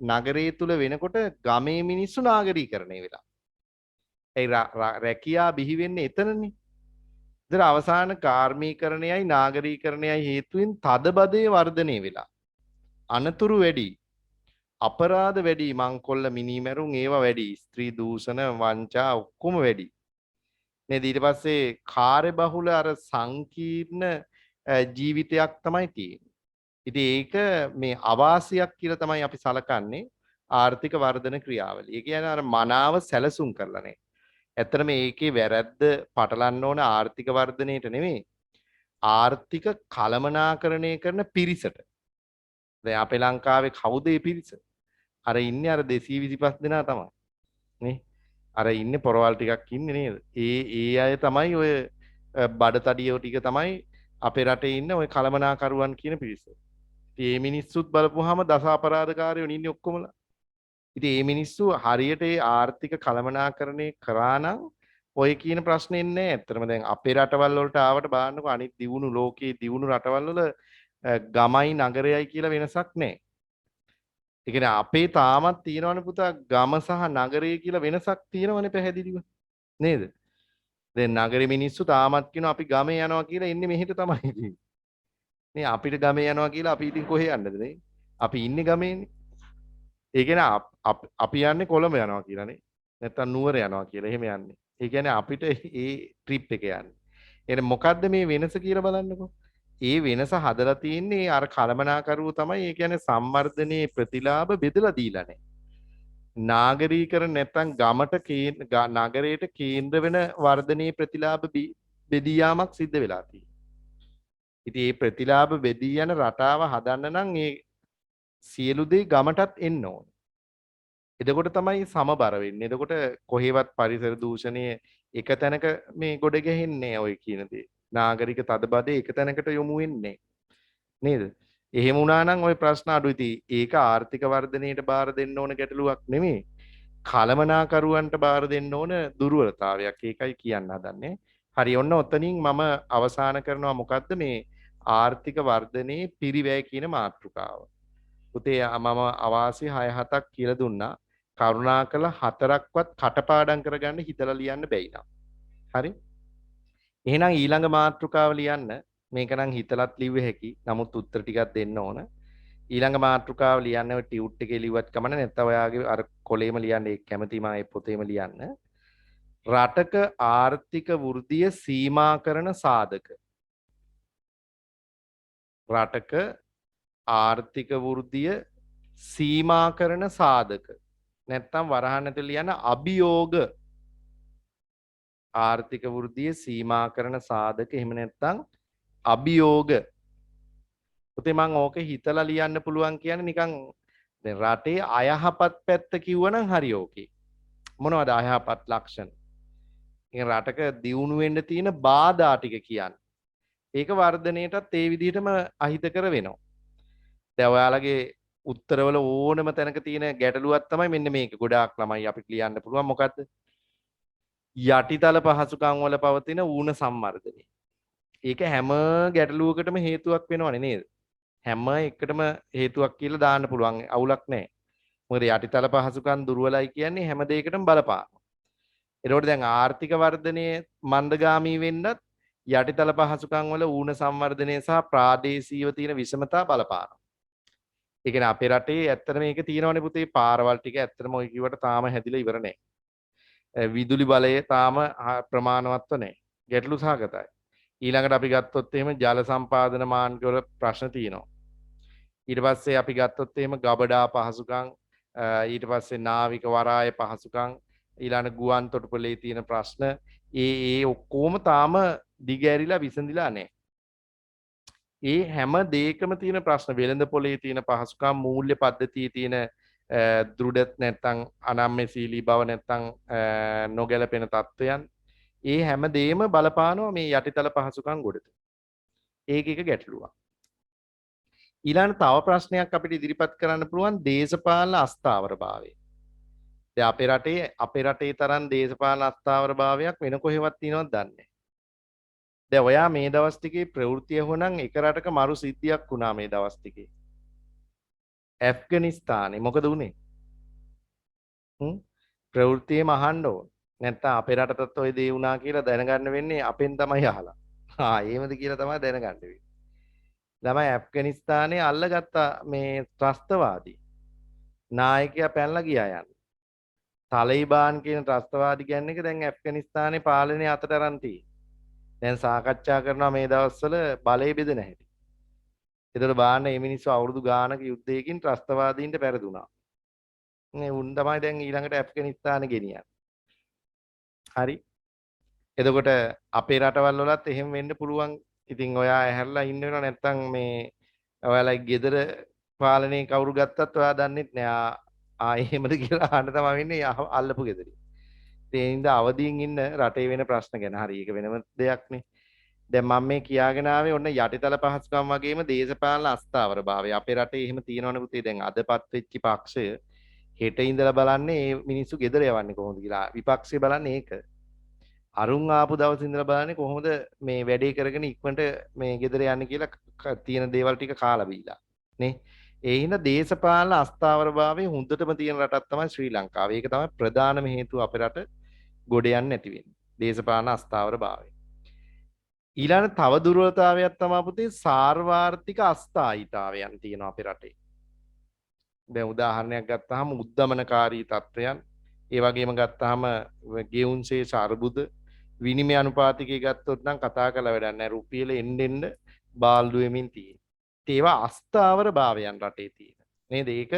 නගරයේ තුල වෙනකොට ගමේ මිනිස්සු නාගරීකරණය වෙලා. ඒ රැකියා බිහි වෙන්නේ එතනනේ. ඉතින් අවසාන කාර්මීකරණයයි නාගරීකරණයයි හේතුවෙන් තදබදේ වර්ධනය වෙලා. අනතුරු වැඩි. අපරාධ වැඩි මංකොල්ල මිනිමැරුම් ඒවා වැඩි. ස්ත්‍රී දූෂණ වංචා ඔක්කොම වැඩි. නේද ඊට පස්සේ කාර්යබහුල අර සංකීර්ණ ජීවිතයක් තමයි තියෙන්නේ. ඉතින් ඒක මේ අවාසියක් කියලා තමයි අපි සලකන්නේ ආර්ථික වර්ධන ක්‍රියාවලිය. ඒ කියන්නේ අර මනාව සැලසුම් කරලා නැහැ. ඇත්තටම මේකේ වැරැද්ද පටලන්න ඕන ආර්ථික වර්ධනයේට නෙමෙයි. ආර්ථික කළමනාකරණය කරන පිරිසට. දැන් අපේ ලංකාවේ කවුද මේ පිරිස? අර ඉන්නේ අර 225 දෙනා තමයි. නේ? අර ඉන්නේ පොරවල් ටිකක් ඉන්නේ නේද? ඒ අය තමයි ඔය බඩතඩියෝ ටික තමයි අපේ රටේ ඉන්න ඔය කළමනාකරුවන් කියන පිරිස. ඉතින් මේ මිනිස්සුත් බලපුවාම දස අපරාධකාරයෝ ඉන්නේ ඔක්කොමලා. ඉතින් මේ මිනිස්සු හරියට ඒ ආර්ථික කළමනාකරණය කරා නම් ඔය කියන ප්‍රශ්නේ නැහැ. ඇත්තටම දැන් අපේ රටවල් වලට ආවට බලන්නකො අනිත් දියුණු ලෝකයේ දියුණු රටවල් වල ගමයි නගරයයි කියලා වෙනසක් නැහැ. ඒ කියන්නේ අපේ තාමත් තියෙනවනේ පුතා ගම සහ නගරය කියලා වෙනසක් තියෙනවනේ පැහැදිලිව. නේද? දැන් නගරේ මිනිස්සු තාමත් කියනවා අපි ගමේ යනවා කියලා එන්නේ මෙහෙට තමයි ඉතින්. නේ අපිට ගමේ යනවා කියලා අපි ඉතින් කොහේ යන්නද නේ? අපි ඉන්නේ ගමේනේ. ඒ කියන්නේ අපි යන්නේ කොළඹ යනවා කියලානේ. නැත්තම් නුවර යනවා කියලා එහෙම යන්නේ. ඒ කියන්නේ අපිට ඒ ට්‍රිප් එක යන්නේ. එහෙනම් මොකද්ද මේ වෙනස කියලා බලන්නකෝ. ඒ වෙනස හදලා තියෙන්නේ අර කළමනාකරුවෝ තමයි. ඒ කියන්නේ සම්වර්ධනයේ ප්‍රතිලාභ බෙදලා දීලා නැහැ. නාගරීකරණ නැත්තම් නගරයට කේන්ද්‍ර වෙන වර්ධනයේ ප්‍රතිලාභ බෙදී යාමක් සිද්ධ වෙලා තියෙනවා. ඉතින් මේ ප්‍රතිලාභ බෙදී යන රටාව හදන්න නම් ඒ සියලු දේ ගමටත් එන්න ඕන. එතකොට තමයි සමබර වෙන්නේ. එතකොට කොහේවත් පරිසර දූෂණය එක තැනක මේ ගොඩ ගැහෙන්නේ ඔය කියන දේ. නාගරික තදබදේ එක තැනකට යොමු වෙන්නේ නේද? එහෙම වුණා නම් ওই ප්‍රශ්න අඩුයි. ඉතින් ඒක ආර්ථික වර්ධනයට බාර දෙන්න ඕන ගැටලුවක් නෙමෙයි. කළමනාකරුවන්ට බාර දෙන්න ඕන දුර්වලතාවයක්. ඒකයි කියන්න හදන්නේ. හරි ඔන්න ඔතනින් මම අවසාන කරනවා මොකද්ද මේ ආර්ථික වර්ධනයේ පිරිවැය කියන මාතෘකාව. පුතේ මම අවාසි 6-7ක් කියලා දුන්නා. කරුණාකර 4ක්වත් කටපාඩම් කරගන්න හිතලා ලියන්න බැයි නම්. හරි? එහෙනම් ඊළඟ මාතෘකාව ලියන්න. මේක නම් හිතලත් ලිව්ව හැකි. නමුත් උත්තර ටිකක් දෙන්න ඕන. ඊළඟ මාතෘකාව ලියන්න ඔය ටියුට් එකේ ලිව්වත් කමන්න නැත්නම් ඔයාගේ අර කොලේම ලියන්න ඒක කැමතිම ඒ පොතේම ලියන්න. රටක ආර්ථික වෘද්ධිය සීමා කරන සාධක. රටක ආර්ථික වෘද්ධිය සීමා කරන සාධක. නැත්තම් වරහන් ඇතුළේ ලියන අභියෝග ආර්ථික වෘද්ධිය සීමා කරන සාධක එහෙම නැත්තම් අභියෝග. පුතේ මම ඕක හිතලා ලියන්න පුළුවන් කියන්නේ නිකන් දැන් රටේ අයහපත් පැත්ත කිව්වනම් හරි ඕකේ. මොනවද අයහපත් ලක්ෂණ? ඉතින් රටක දියුණු වෙන්න තියෙන බාධා ටික කියන්නේ. ඒක වර්ධනයටත් ඒ විදිහටම අහිතකර වෙනවා. දැන් ඔයාලගේ උත්තරවල ඕනම තැනක තියෙන ගැටලුවක් තමයි මෙන්න මේක. ගොඩාක් ළමයි අපිට ලියන්න පුළුවන් මොකද්ද? යටිතල පහසුකම් වල පවතින ඌන සම්වර්ධනය. ඒක හැම ගැටලුවකටම හේතුවක් වෙනවනේ නේද? හැම එකටම හේතුවක් කියලා දාන්න පුළුවන්. අවුලක් නැහැ. මොකද යටිතල පහසුකම් දුර්වලයි කියන්නේ හැම දෙයකටම බලපාන. එතකොට දැන් ආර්ථික වර්ධනය මන්දගාමී වෙන්නත් යටිතල පහසුකම් වල ඌන සංවර්ධනය සහ ප්‍රාදේශීයව තියෙන විෂමතා බලපානවා. ඒ කියන්නේ අපේ රටේ ඇත්තට මේක තියෙනවනේ පුතේ පාරවල් ටික ඇත්තටම ඔය කිව්වට තාම හැදිලා ඉවර නැහැ. විදුලි බලය තාම ප්‍රමාණවත්ව නැහැ. ගැටලු සහගතයි. ඊළඟට අපි ගත්තොත් එහෙම ජල සම්පාදන මාර්ගවල ප්‍රශ්න තියෙනවා. ඊට පස්සේ අපි ගත්තොත් එහෙම ගබඩා පහසුකම් ඊට පස්සේ නාවික වරාය පහසුකම් ඊළඟ ගුවන් තොටුපළේ තියෙන ප්‍රශ්න ඒ ඔක්කොම තාම දිගෑරිලා විසඳිලා නැහැ. ඒ හැම දෙයකම තියෙන ප්‍රශ්න වෙළඳ පොලේ තියෙන පහසුකම් මූල්‍ය පද්ධතියේ තියෙන දෘಢ නැත්තම් අනම්‍යශීලී බව නැත්තම් නොගැලපෙන තත්ත්වයන් ඒ හැම දෙයක්ම බලපානවා මේ යටිතල පහසුකම් ගොඩට. ඒක එක ගැටලුවක්. ඊළඟ තව ප්‍රශ්නයක් අපිට ඉදිරිපත් කරන්න පුළුවන් දේශපාලන අස්ථාවරභාවය. දැන් අපේ රටේ තරම් දේශපාලන අස්ථාවරභාවයක් වෙන කොහෙවත් තියෙනවද දන්නේ නැහැ. දැන් ඔයා මේ දවස් ටිකේ ප්‍රවෘත්ති ඇහුවනම් එක රටක මරු සිද්ධියක් වුණා මේ දවස් ටිකේ. ඇෆ්ගනිස්තානේ මොකද වුනේ? ප්‍රවෘත්තියේම අහන්න ඕන. නැත්තම් අපේ රටටත් ওই දේ වුණා කියලා දැනගන්න වෙන්නේ අපෙන් තමයි අහලා. එහෙමද කියලා තමයි දැනගන්න වෙන්නේ. ළමයි ඇෆ්ගනිස්තානේ අල්ලගත්ත මේ ත්‍රස්තවාදී නායකයා පැනලා ගියා යන්න. තලිබාන් කියන ත්‍රස්තවාදී ගෑන් එක දැන් ඇෆ්ගනිස්තානේ පාලනය අතට අරන් තියෙන්නේ. දැන් සාකච්ඡා කරනවා මේ දවස්වල බලය බෙදෙන හැටි. ඒතකොට බාන්න මේ මිනිස්සු අවුරුදු ගානක යුද්ධයකින් ත්‍රස්තවාදීන්ට පෙරදුනා. මේ උන් තමයි දැන් ඊළඟට ඇෆ්ගනිස්තානේ ගෙනියන්නේ. හරි. එතකොට අපේ රටවල් වලත් එහෙම වෙන්න පුළුවන්. ඉතින් ඔයා ඇහැරලා ඉන්න වෙනව නැත්තම් මේ ඔයාලා ගෙදර පාලනේ කවුරු ගත්තත් ඔයා දන්නෙත් නෑ. එහෙමද කියලා අහන්න තමයි වෙන්නේ අල්ලපු ගෙදරින්. ඒ හින්දා අවදියෙන් ඉන්න රටේ වෙන ප්‍රශ්න ගැන. හරි ඒක වෙනම දෙයක්නේ. දැන් මම මේ කියාගෙන ආවේ ඔන්න යටිතල පහසුකම් වගේම දේශපාලන අස්ථාවරභාවය. අපේ රටේ එහෙම තියෙනවනේ පුතේ. දැන් අදපත් වෙච්ච පක්ෂය හෙට ඉඳලා බලන්නේ මේ මිනිස්සු ගෙදර යවන්නේ කොහොමද කියලා. විපක්ෂය බලන්නේ ඒක. අරුන් ආපු දවසේ ඉඳලා බලන්නේ කොහොමද මේ වැඩේ කරගෙන ඉක්මනට මේ ගෙදර යන්නේ කියලා තියෙන දේවල් ටික කාලා බීලා. නේ? ඒ හින්දා දේශපාලන අස්ථාවරභාවය හොඳටම තියෙන රටක් තමයි ශ්‍රී ලංකාව. ඒක තමයි ප්‍රධානම හේතුව අපේ රට ගොඩ යන්නේ නැති වෙන්නේ. දේශපාලන අස්ථාවරභාවය. ඊළඟ තව දුර්වලතාවයක් තමයි පුතේ සාර්වාර්ථික අස්ථායීතාවයන් තියෙනවා අපේ රටේ. දැන් උදාහරණයක් ගත්තාම උද්දමනකාරී තත්ත්වයන්, ඒ වගේම ගත්තාම ගෙවුන්සේ අර්බුද, විනිමය අනුපාතිකය ගත්තොත් නම් කතා කරලා වැඩක් නැහැ. රුපියල එන්න එන්න බාල්දු වෙමින් තියෙන. ඒවා අස්ථාවර භාවයන් රටේ තියෙන. නේද? ඒක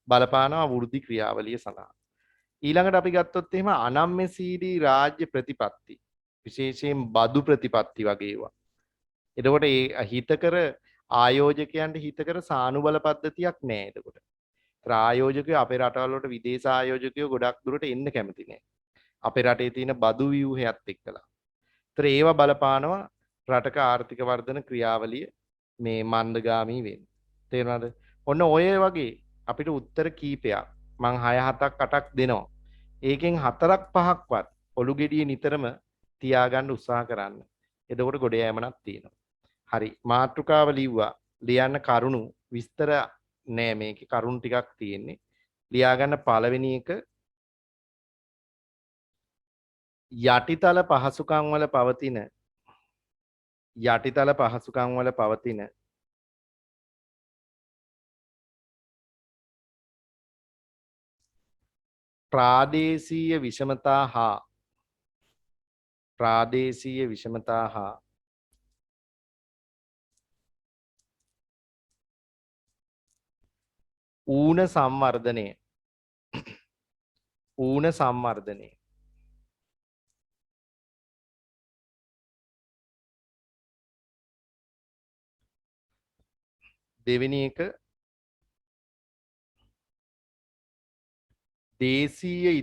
බලපානවා වෘද්ධි ක්‍රියාවලිය සඳහා. ඊළඟට අපි ගත්තොත් එහෙම අනම්‍යශීලී රාජ්‍ය ප්‍රතිපත්ති විශේෂයෙන් බදු ප්‍රතිපත්ති වගේ ඒවා. එතකොට ඒ හිතකර ආයෝජකයන්ට හිතකර සානුබල පද්ධතියක් නැහැ එතකොට. ආයෝජකයෝ අපේ රටවල් වලට විදේශ ආයෝජකයෝ ගොඩක් දුරට එන්න කැමති නැහැ. අපේ රටේ තියෙන බදු ව්‍යුහයත් එක්කලා. ඒතර ඒවා බලපානවා රටක ආර්ථික වර්ධන ක්‍රියාවලිය මේ මන්දගාමී වෙන්න. තේරුණාද? ඔන්න ඔය වගේ අපිට උත්තර කීපයක් මං 6 7ක් 8ක් දෙනවා. ඒකෙන් 4ක් 5ක්වත් ඔලු ගෙඩිය නිතරම තියාගන්න උත්සාහ කරන්න. එතකොට ගොඩ යෑමක් තියෙනවා. හරි මාතෘකාව ලිව්වා. ලියන්න කරුණු විස්තර නෑ මේකේ කරුණු ටිකක් තියෙන්නේ. ලියාගන්න පළවෙනි එක යටිතල පහසුකම් වල පවතින ප්‍රාදේශීය විෂමතා හා ඌන සංවර්ධනය දෙවෙනි එක දේශීය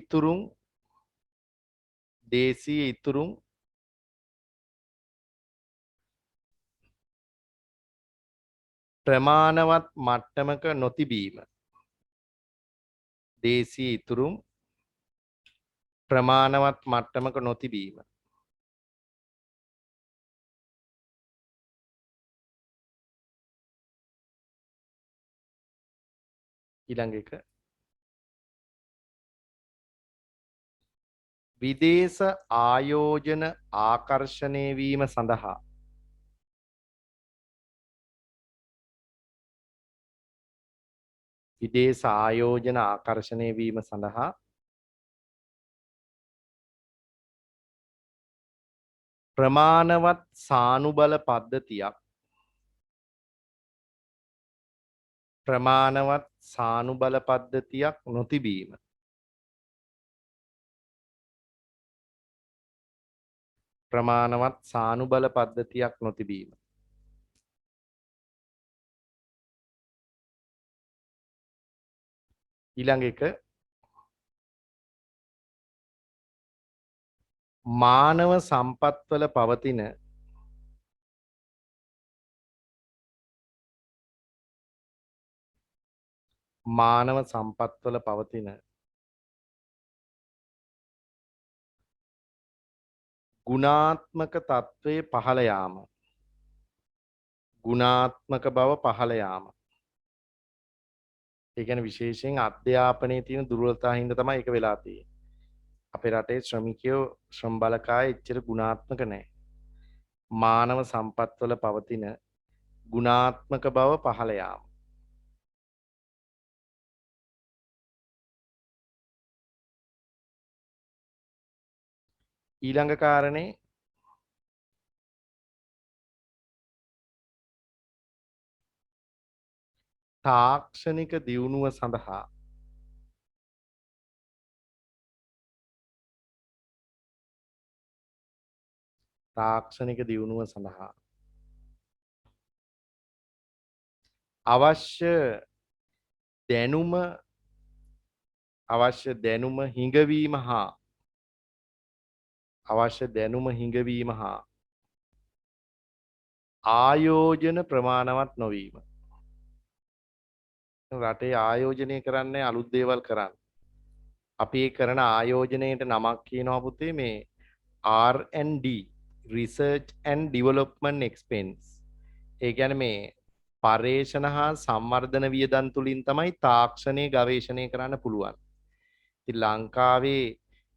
ඉතුරුම් ප්‍රමාණවත් මට්ටමක නොතිබීම. දේශීය ඉතුරුම් ප්‍රමාණවත් මට්ටමක නොතිබීම. ඊළඟ එක විදේශ ආයෝජන ආකර්ෂණය වීම සඳහා විදේශ ආයෝජන ආකර්ෂණය වීම සඳහා ප්‍රමාණවත් සානුබල පද්ධතියක් ප්‍රමාණවත් සානුබල පද්ධතියක් නොතිබීම. ප්‍රමාණවත් සානුබල පද්ධතියක් නොතිබීම. ඊළඟ එක මානව සම්පත්වල පවතින මානව සම්පත්වල පවතින ගුණාත්මක තත්ත්වයේ පහළ යාම. ගුණාත්මක බව පහළ යාම. ඒ කියන්නේ විශේෂයෙන් අධ්‍යාපනයේ තියෙන දුර්වලතා හින්දා තමයි ඒක වෙලා තියෙන්නේ. අපේ රටේ ශ්‍රමිකයෝ ශ්‍රම බලකාය එච්චර ගුණාත්මක නැහැ. මානව සම්පත්වල පවතින ගුණාත්මක බව පහළ යාම. ඊළඟ කාරණේ තාක්ෂණික දියුණුව සඳහා තාක්ෂණික දියුණුව සඳහා අවශ්‍ය දැනුම හිඟවීම හා අවශ්‍ය දැනුම හිඟවීම හා ආයෝජන ප්‍රමාණවත් නොවීම. රටේ ආයෝජනය කරන්නේ අලුත් දේවල් කරන්න. අපි ඒ කරන ආයෝජනයට නමක් කියනවා පුතේ මේ R&D Research and Development Expense. ඒ කියන්නේ මේ පර්යේෂණ හා සංවර්ධන වියදම් තුලින් තමයි තාක්ෂණයේ ගවේෂණය කරන්න පුළුවන්. ඉතින් ලංකාවේ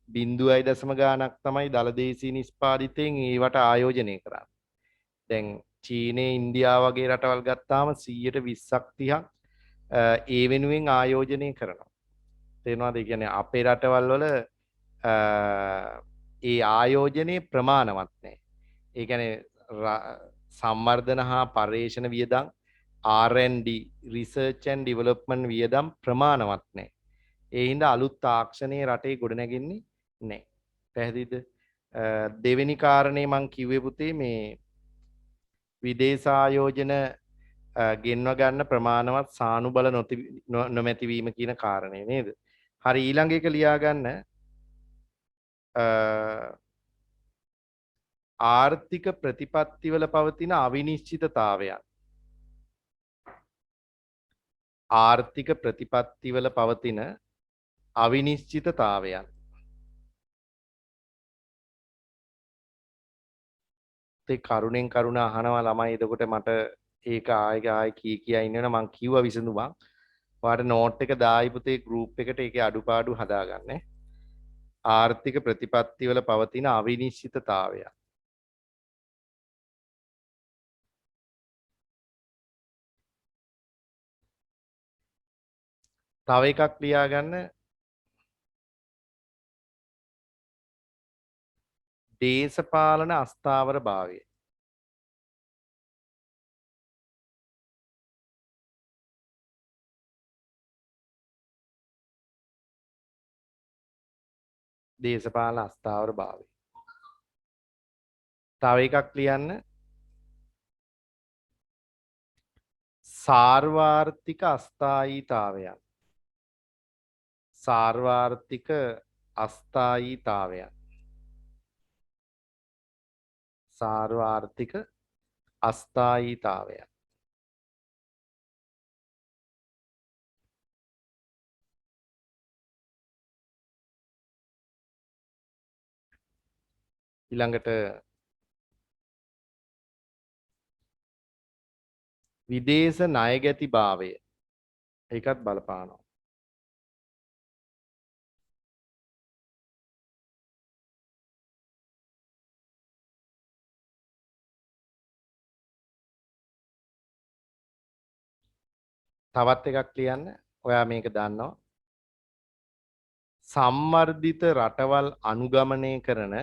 0.0 ගාණක් තමයි දලදේශීය නිෂ්පාදිතයෙන් ඒවට ආයෝජනය කරන්නේ. දැන් චීනය ඉන්දියාව වගේ රටවල් ගත්තාම 120ක් 30ක් ඒ වෙනුවෙන් ආයෝජනය කරනවා. තේරෙනවද? ඒ කියන්නේ අපේ රටවල් වල ඒ ආයෝජනයේ ප්‍රමාණවත් නැහැ. ඒ කියන්නේ සංවර්ධන හා පර්යේෂණ වියදම් R&D Research and Development වියදම් ප්‍රමාණවත් නැහැ. ඒ හින්දා අලුත් තාක්ෂණයේ රටේ ගොඩනැගෙන්නේ නැහැ. පැහැදිලිද? දෙවෙනි කාරණේ මං කිව්වේ පුතේ මේ විදේශ ආයෝජන ගෙන්ව ගන්න ප්‍රමාණවත් සානුබල නොමැතිවීම කියන කාරණය නේද? හරි ඊළඟ එක ලියා ගන්න ආර්ථික ප්‍රතිපත්තිවල පවතින අවිනිශ්චිතතාවයන්. ආර්ථික ප්‍රතිපත්තිවල පවතින අවිනිශ්චිතතාවයන්. ඒ කරුණෙන් කරුණ අහනවා ළමයි. එතකොට මට ඒක ආයෙ කියා ඉන්නවනේ මං කිව්වා විසඳුමක්. ඔයාලට නෝට් එක දායි පුතේ ගෲප් එකට ඒකේ අඩුපාඩු හදාගන්න. ආර්ථික ප්‍රතිපත්තිවල පවතින අවිනිශ්චිතතාවයන්. තව එකක් ලියාගන්න දේශපාලන අස්ථාවර භාවය. දේශපාලන අස්ථාවර භාවය. තව එකක් ලියන්න සාර්වාර්ථික අස්ථායීතාවයන්. සාර්වාර්ථික අස්ථායීතාවයන්. සාර්වාර්ථික අස්ථායීතාවයන්. ඊළඟට විදේශ ණයගැතිභාවය ඒකත් බලපානවා. තවත් එකක් ලියන්න. ඔයා මේක දන්නවා. සම්වර්ධිත රටවල් අනුගමනය කරන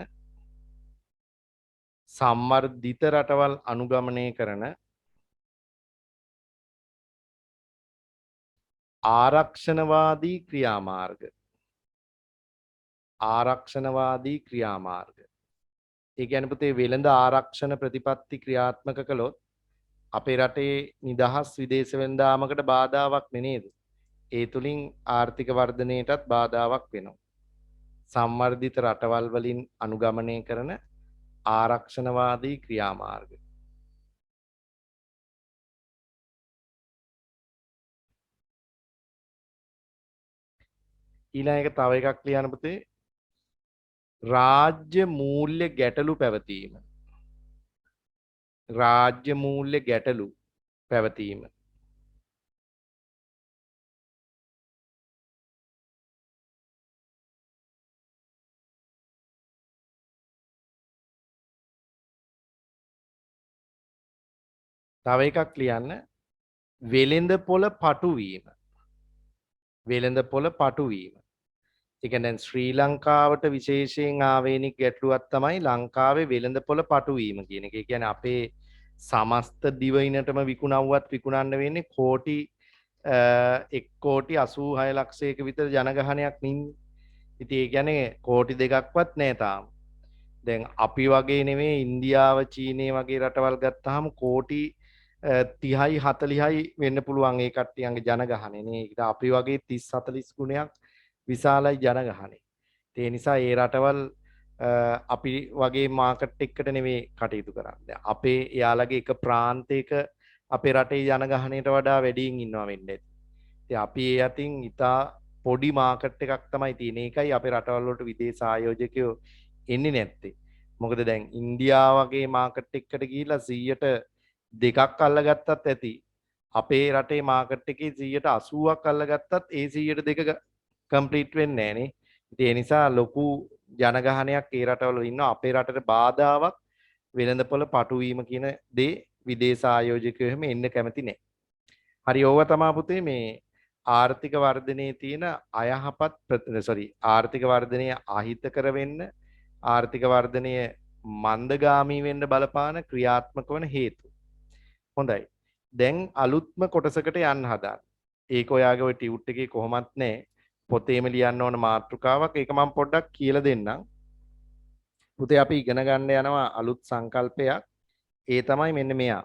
සම්වර්ධිත රටවල් අනුගමනය කරන ආරක්ෂණවාදී ක්‍රියාමාර්ග ආරක්ෂණවාදී ක්‍රියාමාර්ග. ඒ කියන්නේ පුතේ වෙළඳ ආරක්ෂණ ප්‍රතිපත්ති ක්‍රියාත්මක කළොත් අපේ රටේ නිදහස් විදේශ වෙළඳාමකට බාධාවක් නේද? ඒ තුලින් ආර්ථික වර්ධනයටත් බාධාවක් වෙනවා. සම්වර්ධිත රටවල් වලින් අනුගමනය කරන ආරක්ෂණවාදී ක්‍රියාමාර්ග. ඊළඟ එක තව එකක් ලියන්න පුතේ. රාජ්‍ය මූල්‍ය ගැටලු පැවතීම. රාජ්‍ය මූල්‍ය ගැටලු පැවතීම. තව එකක් ලියන්න. වෙළඳ පොළ පටුවීම. වෙළඳ පොළ පටුවීම. ඒ කියන්නේ දැන් ශ්‍රී ලංකාවට විශේෂයෙන් ආවේනික ගැටලුවක් තමයි ලංකාවේ වෙළඳ පොළ පටුවීම කියන එක. ඒ කියන්නේ අපේ සමස්ත දිවයිනටම විකුණවුවත් විකුණන්න වෙන්නේ කෝටි 1,86 ලක්ෂයක විතර ජනගහනයක් නින්නේ. ඉතින් ඒ කියන්නේ කෝටි දෙකක්වත් නෑ තාම. දැන් අපි වගේ නෙමෙයි ඉන්දියාව චීනය වගේ රටවල් ගත්තාම කෝටි 30යි 40යි වෙන්න පුළුවන් ඒ කට්ටියන්ගේ ජනගහනය නේ. ඒක අපි වගේ 30 40 ගුණයක් විශාලයි ජනගහනය. ඒ නිසා ඒ රටවල් අපි වගේ මාකට් එකකට නෙමෙයි කටයුතු කරන්නේ. අපේ යාළගේ එක ප්‍රාන්තයක අපේ රටේ ජනගහනයට වඩා වැඩියෙන් ඉන්නවා වෙන්නේ. ඉතින් අපි ඒ අතින් ඉතා පොඩි මාකට් එකක් තමයි තියෙන්නේ. ඒකයි අපේ රටවල් වලට විදේශ ආයෝජකයෝ එන්නේ නැත්තේ. මොකද දැන් ඉන්දියාව වගේ මාකට් එකකට ගිහිල්ලා 100ට 2ක් අල්ලගත්තත් ඇති. අපේ රටේ මාකට් එකේ 180ක් අල්ලගත්තත් ඒ 100ට 2 කම්ප්ලීට් වෙන්නේ නැහනේ. ඉතින් ඒ නිසා ලොකු ජනගහනයක් ඒ රටවල ඉන්නවා. අපේ රටට බාධාවක් වෙළඳපොළ පටුවීම කියන දේ විදේශ ආයෝජකයෝ එහෙම එන්න කැමති නැහැ. හරි ඕවා තමයි පුතේ මේ ආර්ථික වර්ධනයේ තියෙන ආර්ථික වර්ධනය අහිතකර වෙන්න ආර්ථික වර්ධනය මන්දගාමී වෙන්න බලපාන ක්‍රියාත්මක වන හේතු. හොඳයි. දැන් අලුත්ම කොටසකට යන්න හදාන්න. ඒක ඔයාගේ ওই ටියුට් එකේ කොහොමත් නැහැ. පොතේම ලියන්න ඕන මාතෘකාවක්. ඒක මම පොඩ්ඩක් කියලා දෙන්නම්. පුතේ අපි ඉගෙන ගන්න යනවා අලුත් සංකල්පයක්. ඒ තමයි මෙන්න මෙයා.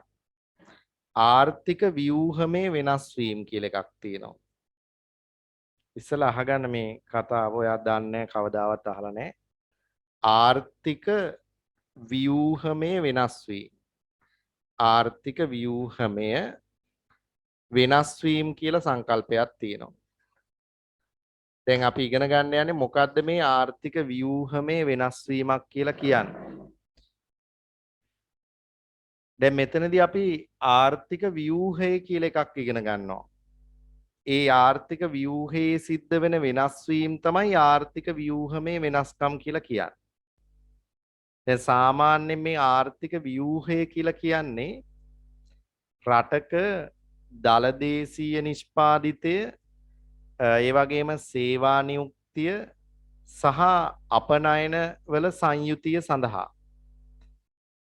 ආර්ථික ව්‍යූහමේ වෙනස් වීම කියලා එකක් තියෙනවා. ඉස්සලා අහගන්න මේ කතාව ඔයා දන්නේ කවදාවත් අහලා නැහැ. ආර්ථික ව්‍යූහමේ වෙනස් වීම. ආර්ථික ව්‍යූහමය වෙනස් වීම කියලා සංකල්පයක් තියෙනවා. දැන් අපි ඉගෙන ගන්න යන්නේ මොකද්ද මේ ආර්ථික ව්‍යූහමේ වෙනස් වීමක් කියලා කියන්නේ. දැන් මෙතනදී අපි ආර්ථික ව්‍යූහය කියලා එකක් ඉගෙන ගන්නවා. ඒ ආර්ථික ව්‍යූහයේ සිද්ධ වෙන වෙනස් වීම තමයි ආර්ථික ව්‍යූහමේ වෙනස්කම් කියලා කියන්නේ. දැන් සාමාන්‍යයෙන් මේ ආර්ථික ව්‍යූහය කියලා කියන්නේ රටක දලදේශීය නිෂ්පාදිතය ඒ වගේම සේවා නියුක්තිය සහ අපනයන වල සංයුතිය සඳහා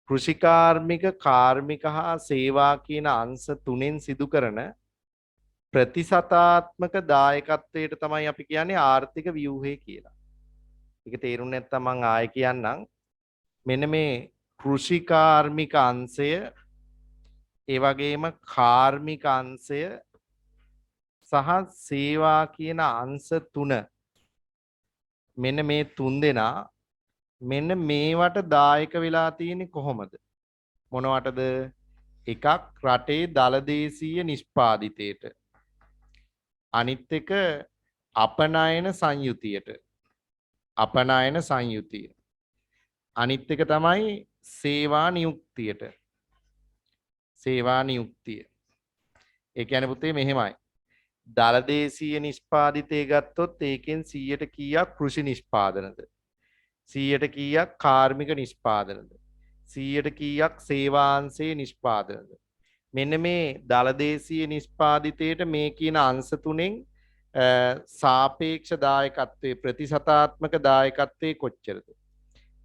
කෘෂිකාර්මික කාර්මික හා සේවා කියන අංශ තුනෙන් සිදු කරන ප්‍රතිසතාත්මක දායකත්වයට තමයි අපි කියන්නේ ආර්ථික ව්‍යූහය කියලා. ඒක තේරුම් නැත්නම් මම ආයෙ කියන්නම්. මෙන්න මේ කෘෂිකාර්මික අංශය ඒ වගේම කාර්මික අංශය සහ සේවා කියන අංශ තුන මෙන්න මේ තුන් දෙනා මෙන්න මේවට දායක වෙලා තියෙන්නේ කොහොමද? මොනවටද? එකක් රටේ දලදේශීය නිෂ්පාදිතයට. අනිත් එක අපනයන සංයුතියට. අපනයන සංයුතිය. අනිත් එක තමයි සේවා නියුක්තියට. සේවා නියුක්තිය. ඒ කියන්නේ පුතේ මෙහෙමයි. දලදේශීය නිෂ්පාදිතය ගත්තොත් ඒකෙන් 100ට කීයක් කෘෂි නිෂ්පාදනද? 100ට කීයක් කාර්මික නිෂ්පාදනද? 100ට කීයක් සේවාංශයේ නිෂ්පාදනද? මෙන්න මේ දලදේශීය නිෂ්පාදිතයට මේ කියන අංශ තුනෙන් සාපේක්ෂ දායකත්වයේ ප්‍රතිශතාත්මක දායකත්වයේ කොච්චරද?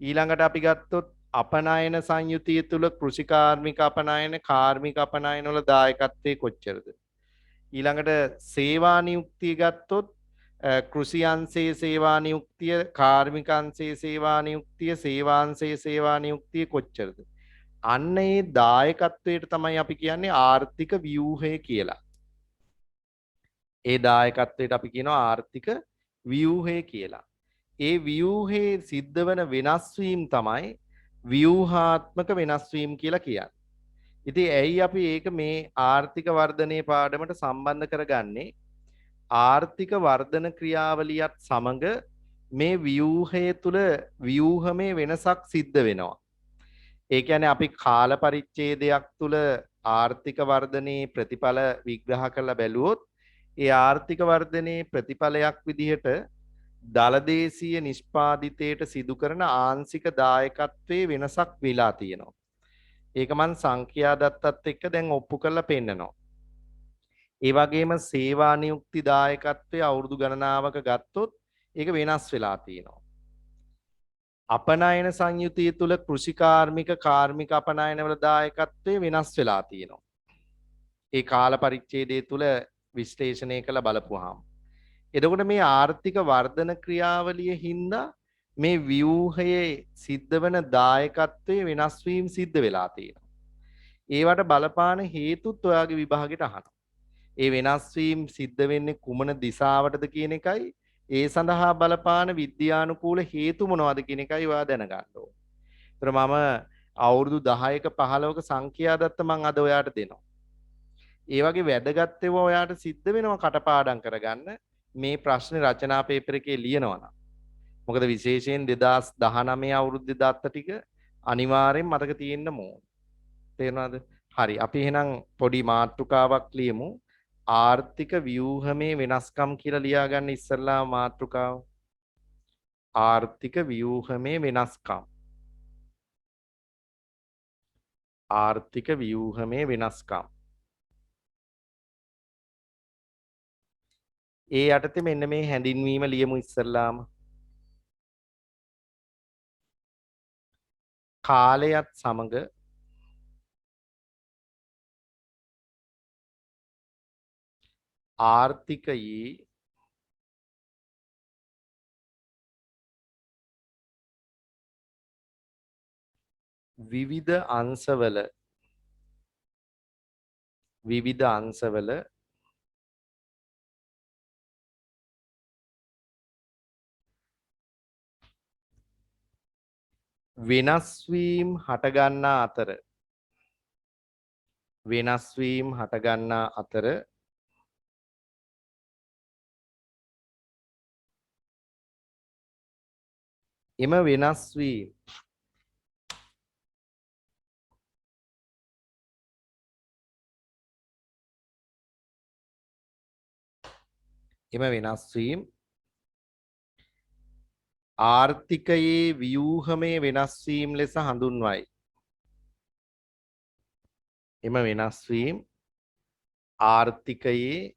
ඊළඟට අපි ගත්තොත් අපනයන සංයුතිය තුල කෘෂිකාර්මික අපනයන කාර්මික අපනයන වල දායකත්වයේ කොච්චරද? ඊළඟට සේවා නියුක්තිය ගත්තොත් කෘෂි අංශයේ සේවා නියුක්තිය කාර්මික අංශයේ සේවා නියුක්තිය සේවාංශයේ සේවා නියුක්තිය කොච්චරද? අන්න ඒ දායකත්වයට තමයි අපි කියන්නේ ආර්ථික ව්‍යූහය කියලා. ඒ දායකත්වයට අපි කියනවා ආර්ථික ව්‍යූහය කියලා. ඒ ව්‍යූහයේ සිද්ධ වෙන වෙනස් වීම තමයි ව්‍යූහාත්මක වෙනස් වීම කියලා කියන්නේ. ඉතින් ඇයි අපි ඒක මේ ආර්ථික වර්ධනයේ පාඩමට සම්බන්ධ කරගන්නේ? ආර්ථික වර්ධන ක්‍රියාවලියත් සමග මේ ව්‍යූහය තුල ව්‍යූහමේ වෙනසක් සිද්ධ වෙනවා. ඒ කියන්නේ අපි කාල පරිච්ඡේදයක් තුල ආර්ථික වර්ධනයේ ප්‍රතිඵල විග්‍රහ කරලා බැලුවොත් ඒ ආර්ථික වර්ධනයේ ප්‍රතිඵලයක් විදිහට දලදේශීය නිෂ්පාදිතයට සිදු කරන ආංශික දායකත්වයේ වෙනසක් වෙලා තියෙනවා. ඒක මම සංඛ්‍යා දත්තත් එක්ක දැන් ඔප්පු කරලා පෙන්නනවා. ඒ වගේම සේවා නියුක්ති දායකත්වයේ අවුරුදු ගණනාවක ගත්තොත් ඒක වෙනස් වෙලා තියෙනවා. අපනයන සංයුතිය තුල කෘෂිකාර්මික කාර්මික අපනයන වල දායකත්වයේ වෙනස් වෙලා තියෙනවා. ඒ කාල පරිච්ඡේදය තුල විශ්ලේෂණය කළ බලපුවාම. එතකොට මේ ආර්ථික වර්ධන ක්‍රියාවලිය හින්දා මේ ව්‍යූහයේ සිද්ධ වෙන දායකත්වයේ වෙනස් වීම සිද්ධ වෙලා තියෙනවා. ඒවට බලපාන හේතුත් ඔයාගේ විභාගෙට අහනවා. ඒ වෙනස් වීම සිද්ධ වෙන්නේ කුමන දිශාවටද කියන එකයි ඒ සඳහා බලපාන විද්‍යානුකූල හේතු මොනවද කියන එකයි ඔයා දැනගන්න ඕනේ. ඒතර මම අවුරුදු 10ක 15ක සංඛ්‍යා දත්ත මම අද ඔයාට දෙනවා. ඒ වගේ වැදගත් ඒවා ඔයාට සිද්ධ වෙනවා කටපාඩම් කරගන්න මේ ප්‍රශ්න රචනා පේපර් එකේ ලියනවා නම්. මොකද විශේෂයෙන් 2019 අවුරුද්දේ දත්ත ටික අනිවාර්යෙන් මතක තියෙන්න ඕන. තේරුණාද? හරි. අපි එහෙනම් පොඩි මාතෘකාවක් ලියමු. ආර්ථික ව්‍යූහමේ වෙනස්කම් කියලා ලියාගන්න ඉස්සෙල්ලා මාතෘකාව. ආර්ථික ව්‍යූහමේ වෙනස්කම්. ආර්ථික ව්‍යූහමේ වෙනස්කම්. ඒ යටතේ මෙන්න මේ හැඳින්වීම ලියමු ඉස්සෙල්ලාම. කාලයත් සමග ආර්ථිකයේ විවිධ අංශවල වෙනස් වීම හටගන්නා අතර එම වෙනස් වීම ආර්ථිකයේ ව්‍යූහමේ වෙනස් වීම ලෙස හඳුන්වයි. එම වෙනස් වීම ආර්ථිකයේ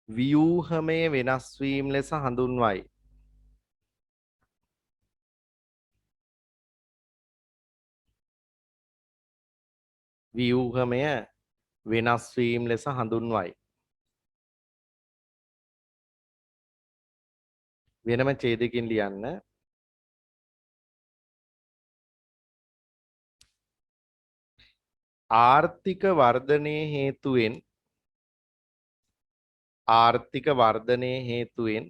ව්‍යූහමේ වෙනස් වීම ලෙස හඳුන්වයි. ව්‍යූහමය වෙනස් වීම ලෙස හඳුන්වයි. වෙනම ඡේදකින් ලියන්න. ආර්ථික වර්ධනයේ හේතුවෙන්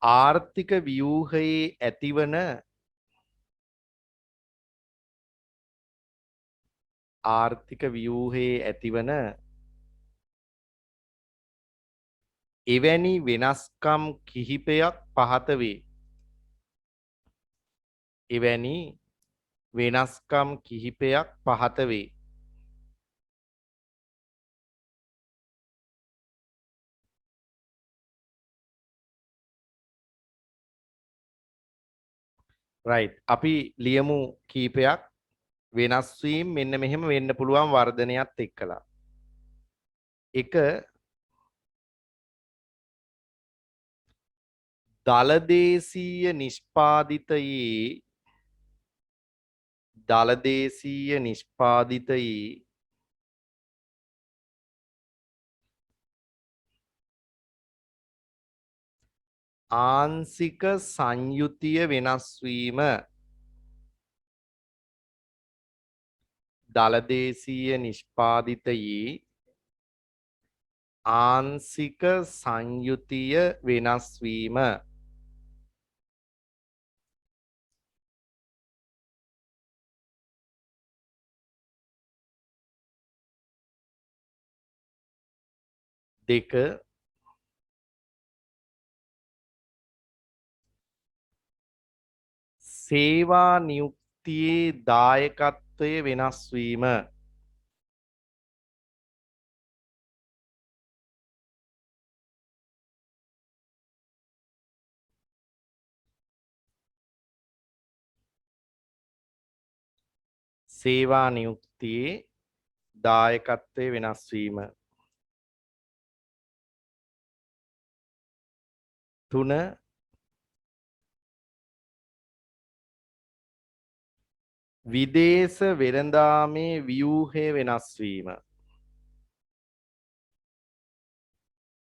ආර්ථික ව්‍යූහයේ ඇතිවන ආර්ථික ව්‍යූහයේ ඇතිවන එවැනි වෙනස්කම් කිහිපයක් පහත වේ. එවැනි වෙනස්කම් කිහිපයක් පහත වේ. රයිට්. අපි ලියමු කීපයක් වෙනස් වීම මෙන්න මෙහෙම වෙන්න පුළුවන් වර්ධනයත් එක්කලා. එක දළදේශීය නිෂ්පාදිතයේ ආංශික සංයුතිය වෙනස් වීම. දළදේශීය නිෂ්පාදිතයේ ආංශික සංයුතිය වෙනස් වීම. දෙක සේවා නියුක්තියේ දායකත්වය වෙනස් වීම. සේවා නියුක්තියේ දායකත්වය වෙනස් වීම. 3 විදේශ වෙළඳාමේ ව්‍යූහය වෙනස් වීම.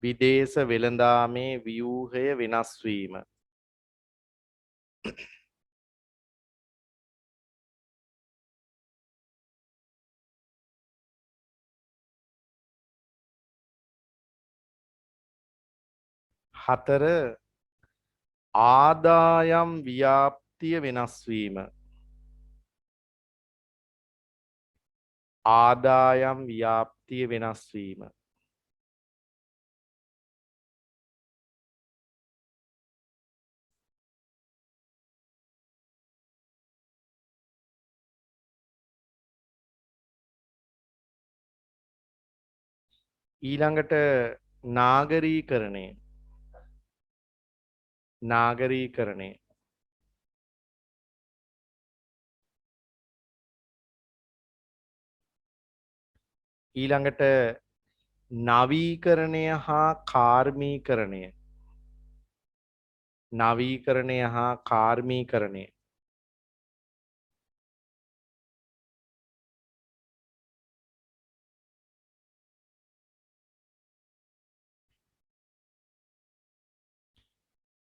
විදේශ වෙළඳාමේ ව්‍යූහය වෙනස් වීම. හතර ආදායම් ව්‍යාප්තිය වෙනස් වීම. ආදායම් ව්‍යාප්තිය වෙනස් වීම. ඊළඟට නාගරීකරණය. නාගරීකරණය. ඊළඟට නවීකරණය හා කාර්මීකරණය. නවීකරණය හා කාර්මීකරණය.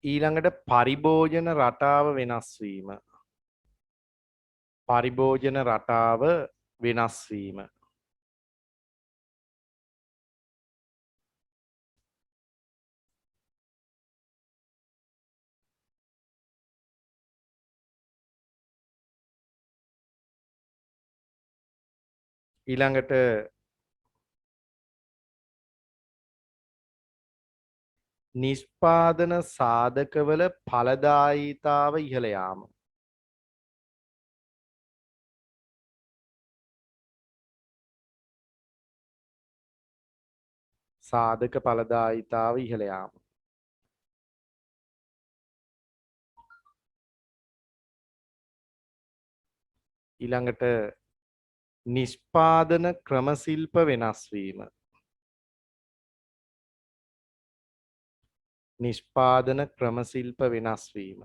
ඊළඟට පරිභෝජන රටාව වෙනස් වීම. පරිභෝජන රටාව වෙනස් වීම. ඊළඟට නිෂ්පාදන සාධකවල ඵලදායීතාව ඉහළ යාම. සාධක ඵලදායීතාව ඉහළ යාම. ඊළඟට නිෂ්පාදන ක්‍රමශිල්ප වෙනස් වීම. නිෂ්පාදන ක්‍රමශිල්ප වෙනස් වීම.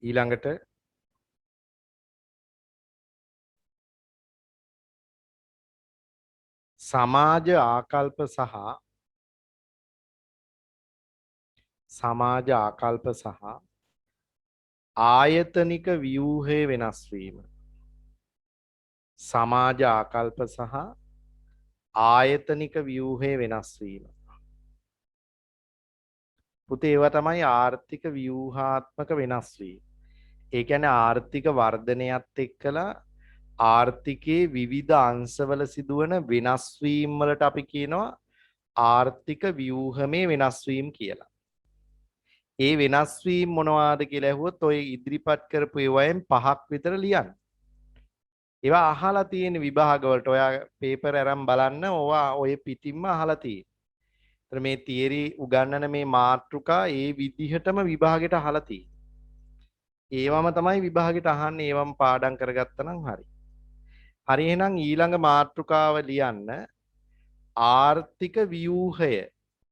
ඊළඟට සමාජ ආකල්ප සහ ආයතනික ව්‍යූහය වෙනස් වීම. සමාජ ආකල්ප සහ ආයතනික ව්‍යුහයේ වෙනස් වීම. පුතේ ඒවා තමයි ආර්ථික ව්‍යුහාත්මක වෙනස් වීම. ඒ කියන්නේ ආර්ථික වර්ධනයත් එක්කලා ආර්ථිකයේ විවිධ අංශවල සිදුවන වෙනස් වීම් වලට අපි කියනවා ආර්ථික ව්‍යුහමේ වෙනස් වීම කියලා. ඒ වෙනස් වීම මොනවාද කියලා ඇහුවොත් ඔය ඉදිරිපත් කරපු ඒවායින් 5ක් විතර ලියන්න. ඒවා අහලා තියෙන විභාගවලට ඔයා පේපර් අරන් බලන්න ඕවා ඔය පිටින්ම අහලා තියෙන. ඒතර මේ තියරි උගන්වන මේ මාතෘකා ඒ විදිහටම විභාගෙට අහලා තියෙන. ඒවම තමයි විභාගෙට අහන්නේ ඒවම පාඩම් කරගත්තා නම් හරි. හරි එහෙනම් ඊළඟ මාතෘකාව ලියන්න ආර්ථික ව්‍යුහය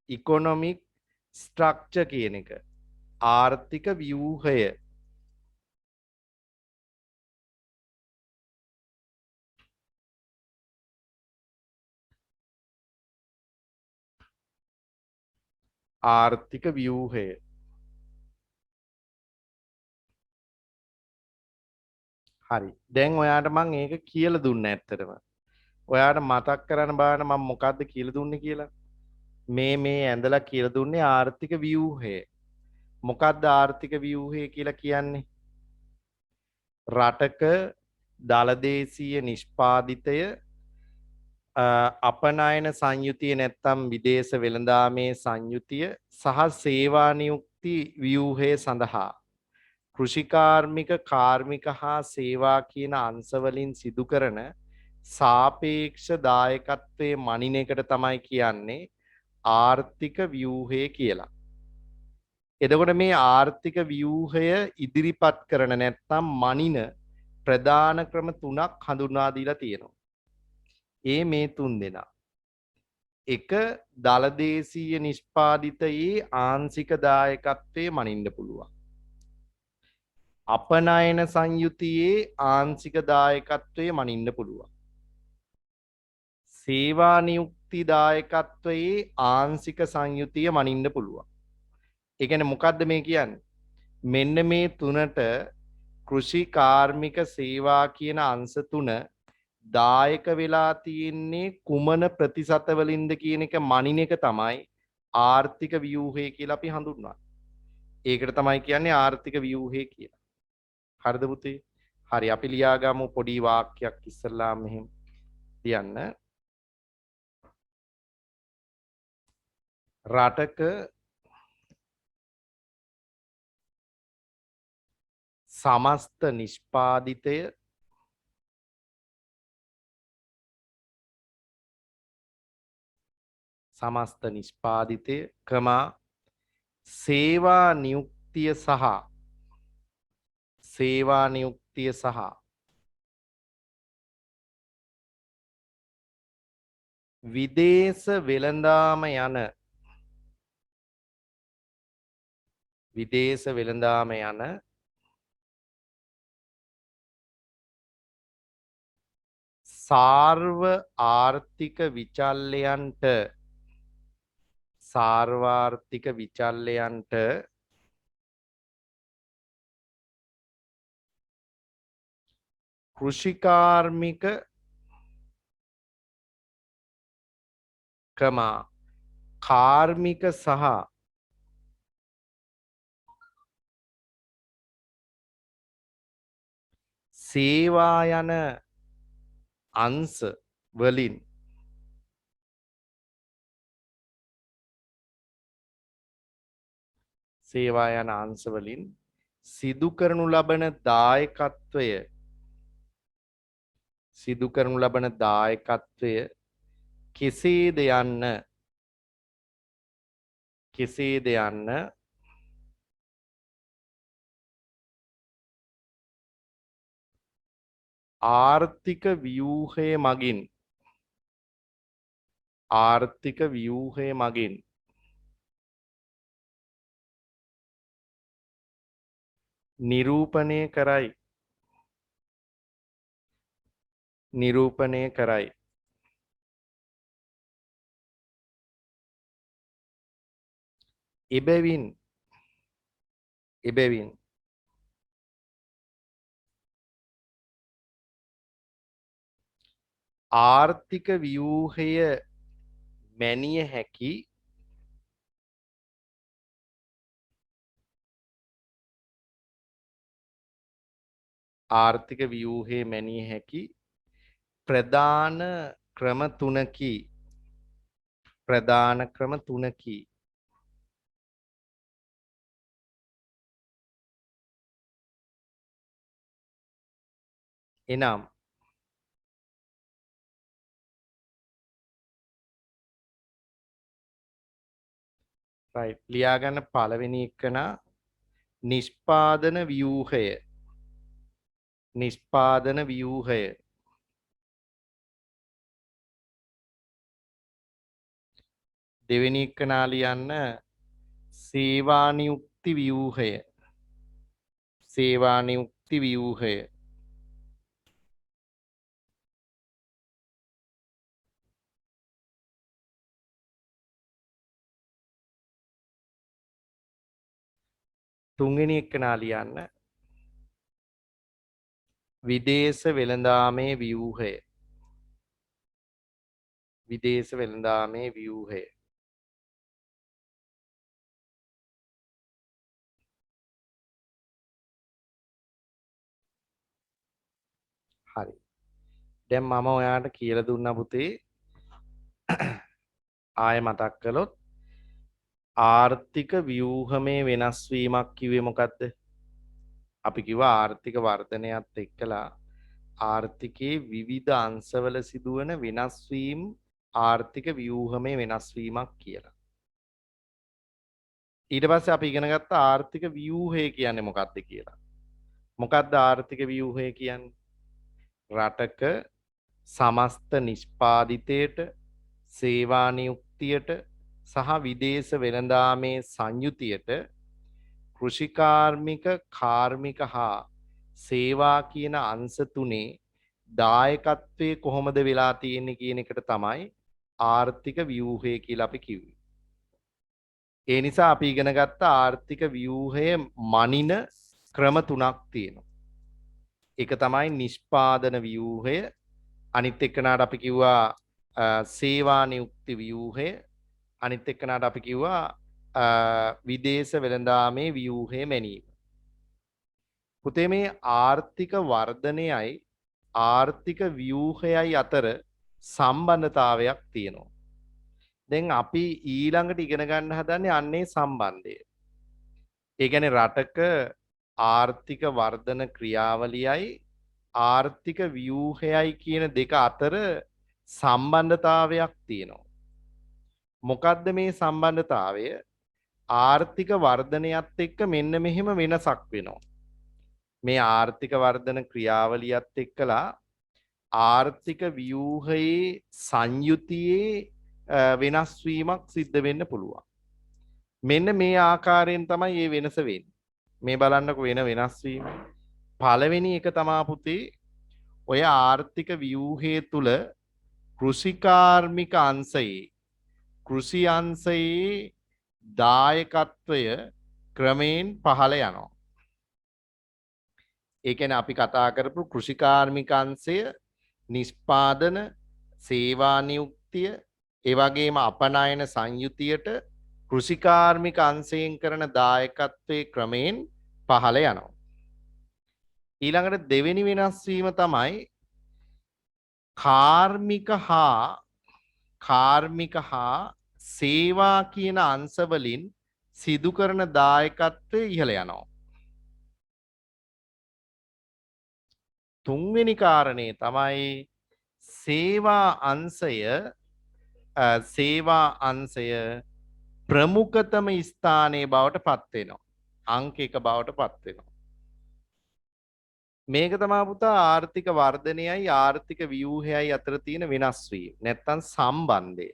ඉකොනොමික් ස්ට්‍රක්චර් කියන එක. ආර්ථික ව්‍යුහය ආර්ථික ව්‍යුහය. හරි. දැන් ඔයාට මම ඒක කියලා දුන්නා ඇත්තටම. ඔයාට මතක් කරන්න බලන්න මම මොකද්ද කියලා දුන්නේ කියලා. මේ ඇඳලා කියලා දුන්නේ ආර්ථික ව්‍යුහය. මොකද්ද ආර්ථික ව්‍යුහය කියලා කියන්නේ? රටක දළදේශීය නිෂ්පාදිතය අපනයන සංයුතිය නැත්තම් විදේශ වෙළඳාමේ සංයුතිය සහ සේවා නියුක්ති ව්‍යුහය සඳහා කෘෂිකාර්මික කාර්මික හා සේවා කියන අංශවලින් සිදු කරන සාපේක්ෂ දායකත්වයේ මනින එකට තමයි කියන්නේ ආර්ථික ව්‍යුහය කියලා. එතකොට මේ ආර්ථික ව්‍යුහය ඉදිරිපත් කරන නැත්තම් මනින ප්‍රධාන ක්‍රම තුනක් හඳුන්වා දීලා තියෙනවා. ඒ මේ තුන් දෙනා. එක දළදේශීය නිෂ්පාදිතයේ ආංශික දායකත්වයේ මනින්න පුළුවන්. අපනයන සංයුතියේ ආංශික දායකත්වයේ මනින්න පුළුවන්. සේවා නියුක්ති දායකත්වයේ ආංශික සංයුතිය මනින්න පුළුවන්. ඒ කියන්නේ මොකද්ද මේ කියන්නේ? මෙන්න මේ තුනට කෘෂි කාර්මික සේවා කියන අංශ තුන දායක වෙලා තියෙන්නේ කුමන ප්‍රතිශත වලින්ද කියන එක මනින එක තමයි ආර්ථික ව්‍යුහය කියලා අපි හඳුන්වන්නේ. ඒකට තමයි කියන්නේ ආර්ථික ව්‍යුහය කියලා. හරිද පුතේ? හරි අපි ලියාගමු පොඩි වාක්‍යයක් ඉස්සල්ලා මෙහෙම ලියන්න. රටක සමස්ත නිෂ්පාදිතය සේවා නියුක්තිය සහ විදේශ වෙළඳාම යන සාර්ව ආර්ථික විචල්යන්ට කෘෂිකාර්මික කාර්මික සහ සේවා යන අංශ වලින් සිදු කරනු ලබන දායකත්වය කෙසේද යන්න ආර්ථික ව්‍යුහය මගින් නිරූපණය කරයි. එබැවින් ආර්ථික ව්‍යූහය මැනිය හැකි ආර්ථික ව්‍යූහයේ මැනිය හැකි ප්‍රධාන ක්‍රම තුනකි. ප්‍රධාන ක්‍රම තුනකි. එනම් right ලියාගන්න පළවෙනි එකන නිෂ්පාදන ව්‍යූහය. නිෂ්පාදන ව්‍යූහය. දෙවෙනි එකනා ලියන්න සේවා නියුක්ති ව්‍යූහය. සේවා නියුක්ති ව්‍යූහය. තුන්වෙනි එකනා ලියන්න විදේශ වෙළඳාමේ ව්‍යූහය. විදේශ වෙළඳාමේ ව්‍යූහය. හරි. දැන් මම ඔයාට කියලා දුන්නා පුතේ ආයෙ මතක් කළොත් ආර්ථික ව්‍යූහමේ වෙනස් වීමක් කිව්වේ මොකද්ද? අපි කිව්වා ආර්ථික වර්ධනයත් එක්කලා ආර්ථිකයේ විවිධ අංශවල සිදුවන වෙනස් වීම ආර්ථික ව්‍යූහමේ වෙනස් වීමක් කියලා. ඊට පස්සේ අපි ඉගෙන ගත්ත ආර්ථික ව්‍යූහය කියන්නේ මොකක්ද කියලා. මොකක්ද ආර්ථික ව්‍යූහය කියන්නේ? රටක සමස්ත නිෂ්පාදිතයට, සේවා නියුක්තියට සහ විදේශ වෙළඳාමේ සංයුතියට කෘෂිකාර්මික කාර්මික හා සේවා කියන අංශ තුනේ දායකත්වයේ කොහොමද වෙලා තියෙන්නේ කියන එකට තමයි ආර්ථික ව්‍යූහය කියලා අපි කිව්වේ. ඒ නිසා අපි ඉගෙන ගත්ත ආර්ථික ව්‍යූහයේ මනින ක්‍රම තුනක් තියෙනවා. එක තමයි නිෂ්පාදන ව්‍යූහය, අනිත් එක්කනට අපි කිව්වා සේවා නියුක්ති ව්‍යූහය, අනිත් එක්කනට අපි කිව්වා විදේශ වෙළඳාමේ ව්‍යූහය මැනීම. පුතේ මේ ආර්ථික වර්ධනයයි ආර්ථික ව්‍යූහයයි අතර සම්බන්ධතාවයක් තියෙනවා. දැන් අපි ඊළඟට ඉගෙන ගන්න හදන්නේ අන්නේ සම්බන්ධය. ඒ කියන්නේ රටක ආර්ථික වර්ධන ක්‍රියාවලියයි ආර්ථික ව්‍යූහයයි කියන දෙක අතර සම්බන්ධතාවයක් තියෙනවා. මොකද්ද මේ සම්බන්ධතාවය? ආර්ථික වර්ධනයත් එක්ක මෙන්න මෙහෙම වෙනසක් වෙනවා. මේ ආර්ථික වර්ධන ක්‍රියාවලියත් එක්කලා ආර්ථික ව්‍යූහයේ සංයුතියේ වෙනස් වීමක් සිද්ධ වෙන්න පුළුවන්. මෙන්න මේ ආකාරයෙන් තමයි මේ වෙනස වෙන්නේ. මේ බලන්නකො වෙන වෙනස් වීම. පළවෙනි එක තමා පුතේ ඔය ආර්ථික ව්‍යූහයේ තුල කෘෂිකාර්මික අංශයේ කෘෂි අංශයේ දායකත්වය ක්‍රමයෙන් පහළ යනවා. ඒ කියන්නේ අපි කතා කරපු කෘෂිකාර්මික අංශය නිෂ්පාදන සේවා නියුක්තිය ඒ වගේම අපනයන සංයුතියට කෘෂිකාර්මික අංශයෙන් කරන දායකත්වයේ ක්‍රමයෙන් පහළ යනවා. ඊළඟට දෙවෙනි වෙනස් වීම තමයි කාර්මික හා සේවා කියන අංශ වලින් සිදු කරන දායකත්වය ඉහළ යනවා. තුන්වෙනි කාරණේ තමයි සේවා අංශය ප්‍රමුඛතම ස්ථානයේ බවට පත් වෙනවා. අංක 1 බවට පත් වෙනවා. මේක තමයි පුතා ආර්ථික වර්ධනයයි ආර්ථික ව්‍යූහයයි අතර තියෙන වෙනස් වීම. නැත්තම් සම්බන්ධය.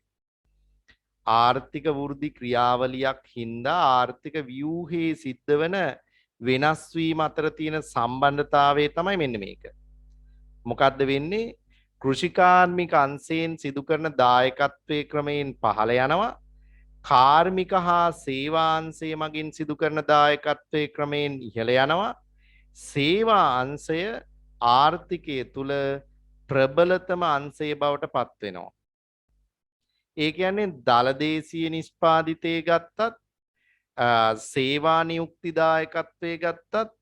ආර්ථික වෘද්ධි ක්‍රියාවලියක් හින්දා ආර්ථික ව්‍යූහයේ සිද්ධ වෙන වෙනස් වීම අතර තියෙන සම්බන්ධතාවය තමයි මෙන්න මේක. මොකද්ද වෙන්නේ? කෘෂිකාර්මික අංශයෙන් සිදු කරන දායකත්වයේ ක්‍රමයෙන් පහළ යනවා. කාර්මික හා සේවා අංශය මගින් සිදු කරන දායකත්වයේ ක්‍රමයෙන් ඉහළ යනවා. සේවා අංශය ආර්ථිකය තුල ප්‍රබලතම අංශය බවට පත් වෙනවා. ඒ කියන්නේ දලදේශීය නිෂ්පාදිතය ගත්තත් සේවා නියුක්තිදායකත්වයේ ගත්තත්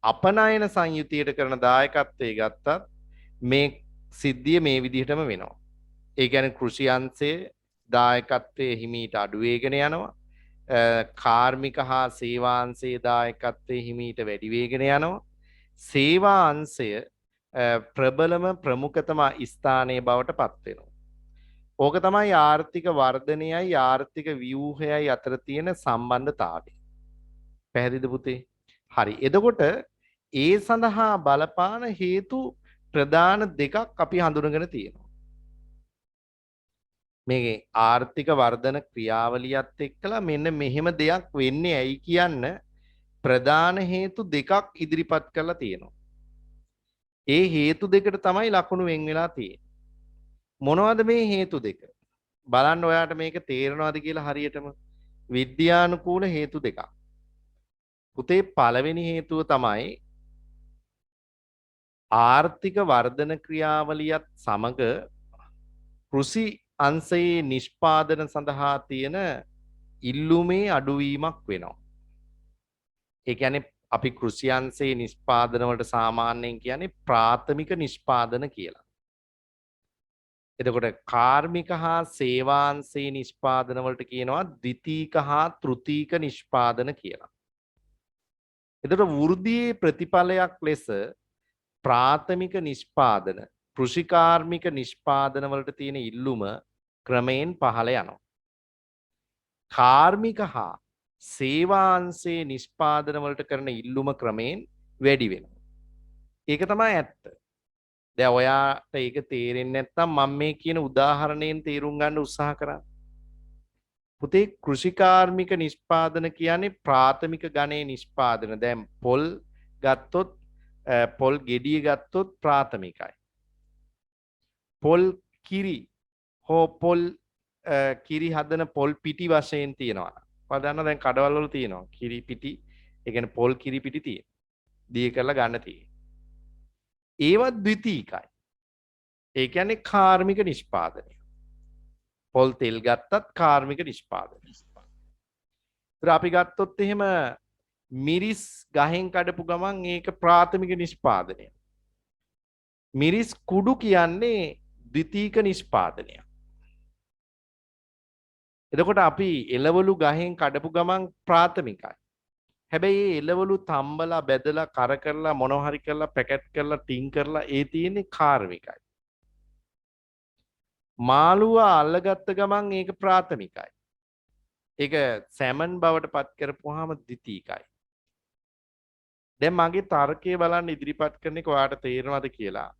අපනයන සංයුතියට කරන දායකත්වයේ ගත්තත් මේ සිද්ධිය මේ විදිහටම වෙනවා. ඒ කියන්නේ කෘෂි අංශයේ දායකත්වයේ හිමීට අඩු වෙගෙන යනවා. කාර්මික හා සේවා අංශයේ දායකත්වයේ හිමීට වැඩි වෙගෙන යනවා. සේවා අංශය ප්‍රබලම ප්‍රමුඛතම ස්ථානයේ බවට පත් වෙනවා. ඕක තමයි ආර්ථික වර්ධනයයි ආර්ථික ව්‍යූහයයි අතර තියෙන සම්බන්ධතාවය. පැහැදිලිද පුතේ? හරි. එතකොට ඒ සඳහා බලපාන හේතු ප්‍රධාන දෙකක් අපි හඳුනගෙන තියෙනවා. මේ ආර්ථික වර්ධන ක්‍රියාවලියත් එක්කලා මෙන්න මෙහෙම දෙයක් වෙන්නේ ඇයි කියන්න ප්‍රධාන හේතු දෙකක් ඉදිරිපත් කරලා තියෙනවා. ඒ හේතු දෙකට තමයි ලකුණු වෙන් වෙලා තියෙන්නේ. මොනවද මේ හේතු දෙක? බලන්න ඔයාට මේක තේරෙනවද කියලා හරියටම. විද්‍යානුකූල හේතු දෙකක්. පුතේ පළවෙනි හේතුව තමයි ආර්ථික වර්ධන ක්‍රියාවලියත් සමග කෘෂි අංශයේ නිෂ්පාදන සඳහා තියෙන ඉල්ලුමේ අඩුවීමක් වෙනවා. ඒ කියන්නේ අපි කෘෂි අංශයේ නිෂ්පාදන වලට සාමාන්‍යයෙන් කියන්නේ ප්‍රාථමික නිෂ්පාදන කියලා. එතකොට කාර්මික හා සේවාංශයේ නිෂ්පාදන වලට කියනවා ද්විතීක හා තෘතීක නිෂ්පාදන කියලා. එතකොට වෘද්ධියේ ප්‍රතිඵලයක් ලෙස ප්‍රාථමික නිෂ්පාදන කෘෂිකාර්මික නිෂ්පාදන වලට තියෙන ඉල්ලුම ක්‍රමයෙන් පහළ යනවා. කාර්මික හා සේවාංශයේ නිෂ්පාදන වලට කරන ඉල්ලුම ක්‍රමයෙන් වැඩි වෙනවා. ඒක තමයි ඇත්ත. දැන් ඔයාට ඒක තේරෙන්නේ නැත්නම් මම මේ කියන උදාහරණයෙන් තේරුම් ගන්න උත්සාහ කරා. පුතේ කෘෂිකාර්මික නිෂ්පාදන කියන්නේ ප්‍රාථමික ගණයේ නිෂ්පාදන. දැන් පොල් ගත්තොත් පොල් ගෙඩිය ගත්තොත් ප්‍රාථමිකයි. පොල් කිරි හෝ පොල් කිරි හදන පොල් පිටි වශයෙන් තියෙනවා. බලන්න දැන් කඩවල වල තියෙනවා කිරි පිටි. ඒ කියන්නේ පොල් කිරි පිටි තියෙන. දී කරලා ගන්න තියෙන්නේ. ඒවත් ද්විතීකයි. ඒ කියන්නේ කාර්මික නිෂ්පාදනය. පොල් තෙල් ගත්තත් කාර්මික නිෂ්පාදනය. ඒත් අපි ගත්තොත් එහෙම මිරිස් ගහෙන් කඩපු ගමන් ඒක ප්‍රාථමික නිෂ්පාදනය. මිරිස් කුඩු කියන්නේ ද්විතීක නිෂ්පාදනය. එතකොට අපි එළවලු ගහෙන් කඩපු ගමන් ප්‍රාථමිකයි. හැබැයි මේ එළවලු තම්බලා බෙදලා කර කරලා මොනවා හරි කරලා පැකට් කරලා ටින් කරලා ඒ තියෙන්නේ කාර්මිකයි. මාළුව අල්ලගත්ත ගමන් ඒක ප්‍රාථමිකයි. ඒක සැමන් බවට පත් කරපුවාම ද්විතීකයි. දැන් මගේ තර්කය බලන්න ඉදිරිපත් කරන එක ඔයාලට තේරෙනවද කියලා.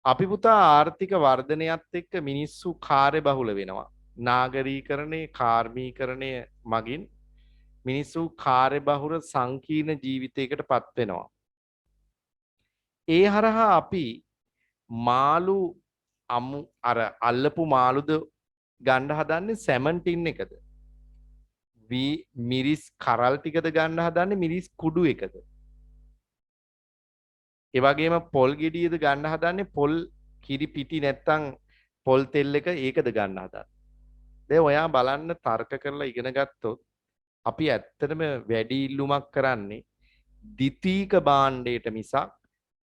අපි පුතා ආර්ථික වර්ධනයත් එක්ක මිනිස්සු කාර්යබහුල වෙනවා. නාගරීකරණය, කාර්මීකරණය මගින් මිනිස්සු කාර්යබහුල සංකීර්ණ ජීවිතයකට පත් වෙනවා. ඒ හරහා අපි මාළු අර අල්ලපු මාළුද ගන්න හදන්නේ සැමන් ටින් එකද? මිරිස් කරල් ටිකද ගන්න හදන්නේ මිරිස් කුඩු එකද? ඒ වගේම පොල් ගෙඩියද ගන්න හදන්නේ පොල් කිරි පිටි නැත්තම් පොල් තෙල් එක ඒකද ගන්න හදන්නේ? දැන් ඔයා බලන්න තර්ක කරලා ඉගෙන ගත්තොත් අපි ඇත්තටම වැඩි ඉල්ලුමක් කරන්නේ ද්විතීක භාණ්ඩයට මිසක්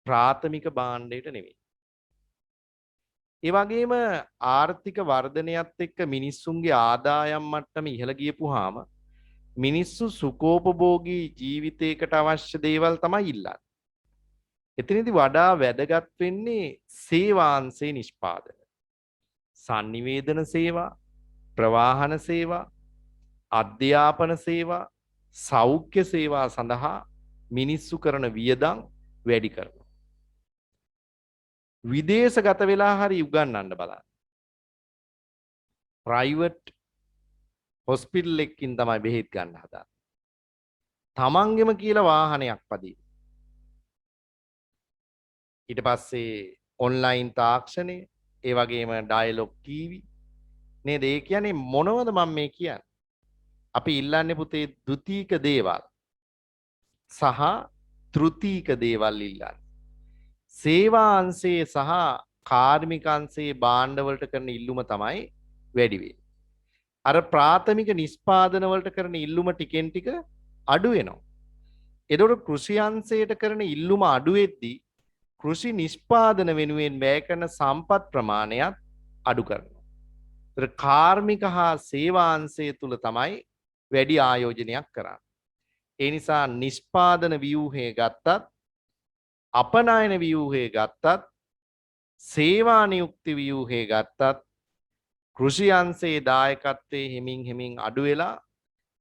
ප්‍රාථමික භාණ්ඩයට නෙවෙයි. ඒ වගේම ආර්ථික වර්ධනයත් එක්ක මිනිස්සුන්ගේ ආදායම් මට්ටම ඉහළ ගියපුවාම මිනිස්සු සුඛෝපභෝගී ජීවිතයකට අවශ්‍ය දේවල් තමයි ඉල්ලන්නේ. එතනදී වඩා වැදගත් වෙන්නේ සේවාංශේ නිෂ්පාදන. sannivedana සේවා, ප්‍රවාහන සේවා, අධ්‍යාපන සේවා, සෞඛ්‍ය සේවා සඳහා මිනිස්සු කරන වියදම් වැඩි කරනවා. විදේශගත වෙලා හරි උගන්වන්න බලන්න. ප්‍රයිවට් හොස්පිටල් එකකින් තමයි බෙහෙත් ගන්න හදන්නේ. තමන්ගෙම කියලා වාහනයක් පදින්න. ඊට පස්සේ ඔන්ලයින් තාක්ෂණය, ඒ වගේම ඩයලොග් ටීවී නේද? ඒ කියන්නේ මොනවද මම මේ කියන්නේ? අපි ඉල්ලන්නේ පුතේ ද්විතීක දේවල් සහ තෘතීක දේවල් ඉල්ලන්නේ. සේවා අංශයේ සහ කාර්මික අංශයේ භාණ්ඩ වලට කරන ඉල්ලුම තමයි වැඩි වෙන්නේ. අර ප්‍රාථමික නිෂ්පාදන වලට කරන ඉල්ලුම ටිකෙන් ටික අඩු වෙනවා. එතකොට කෘෂි අංශයට කරන ඉල්ලුම අඩු වෙද්දී කෘෂි නිෂ්පාදන වෙනුවෙන් වැය කරන සම්පත් ප්‍රමාණයත් අඩු කරනවා. ඒතර කාර්මික හා සේවා අංශය තුල තමයි වැඩි ආයෝජනයක් කරන්නේ. ඒ නිසා නිෂ්පාදන ව්‍යූහය ගත්තත් අපනයන ව්‍යූහය ගත්තත් සේවා නියුක්ති ව්‍යූහය ගත්තත් කෘෂි අංශයේ දායකත්වයේ හිමින් හිමින් අඩු වෙලා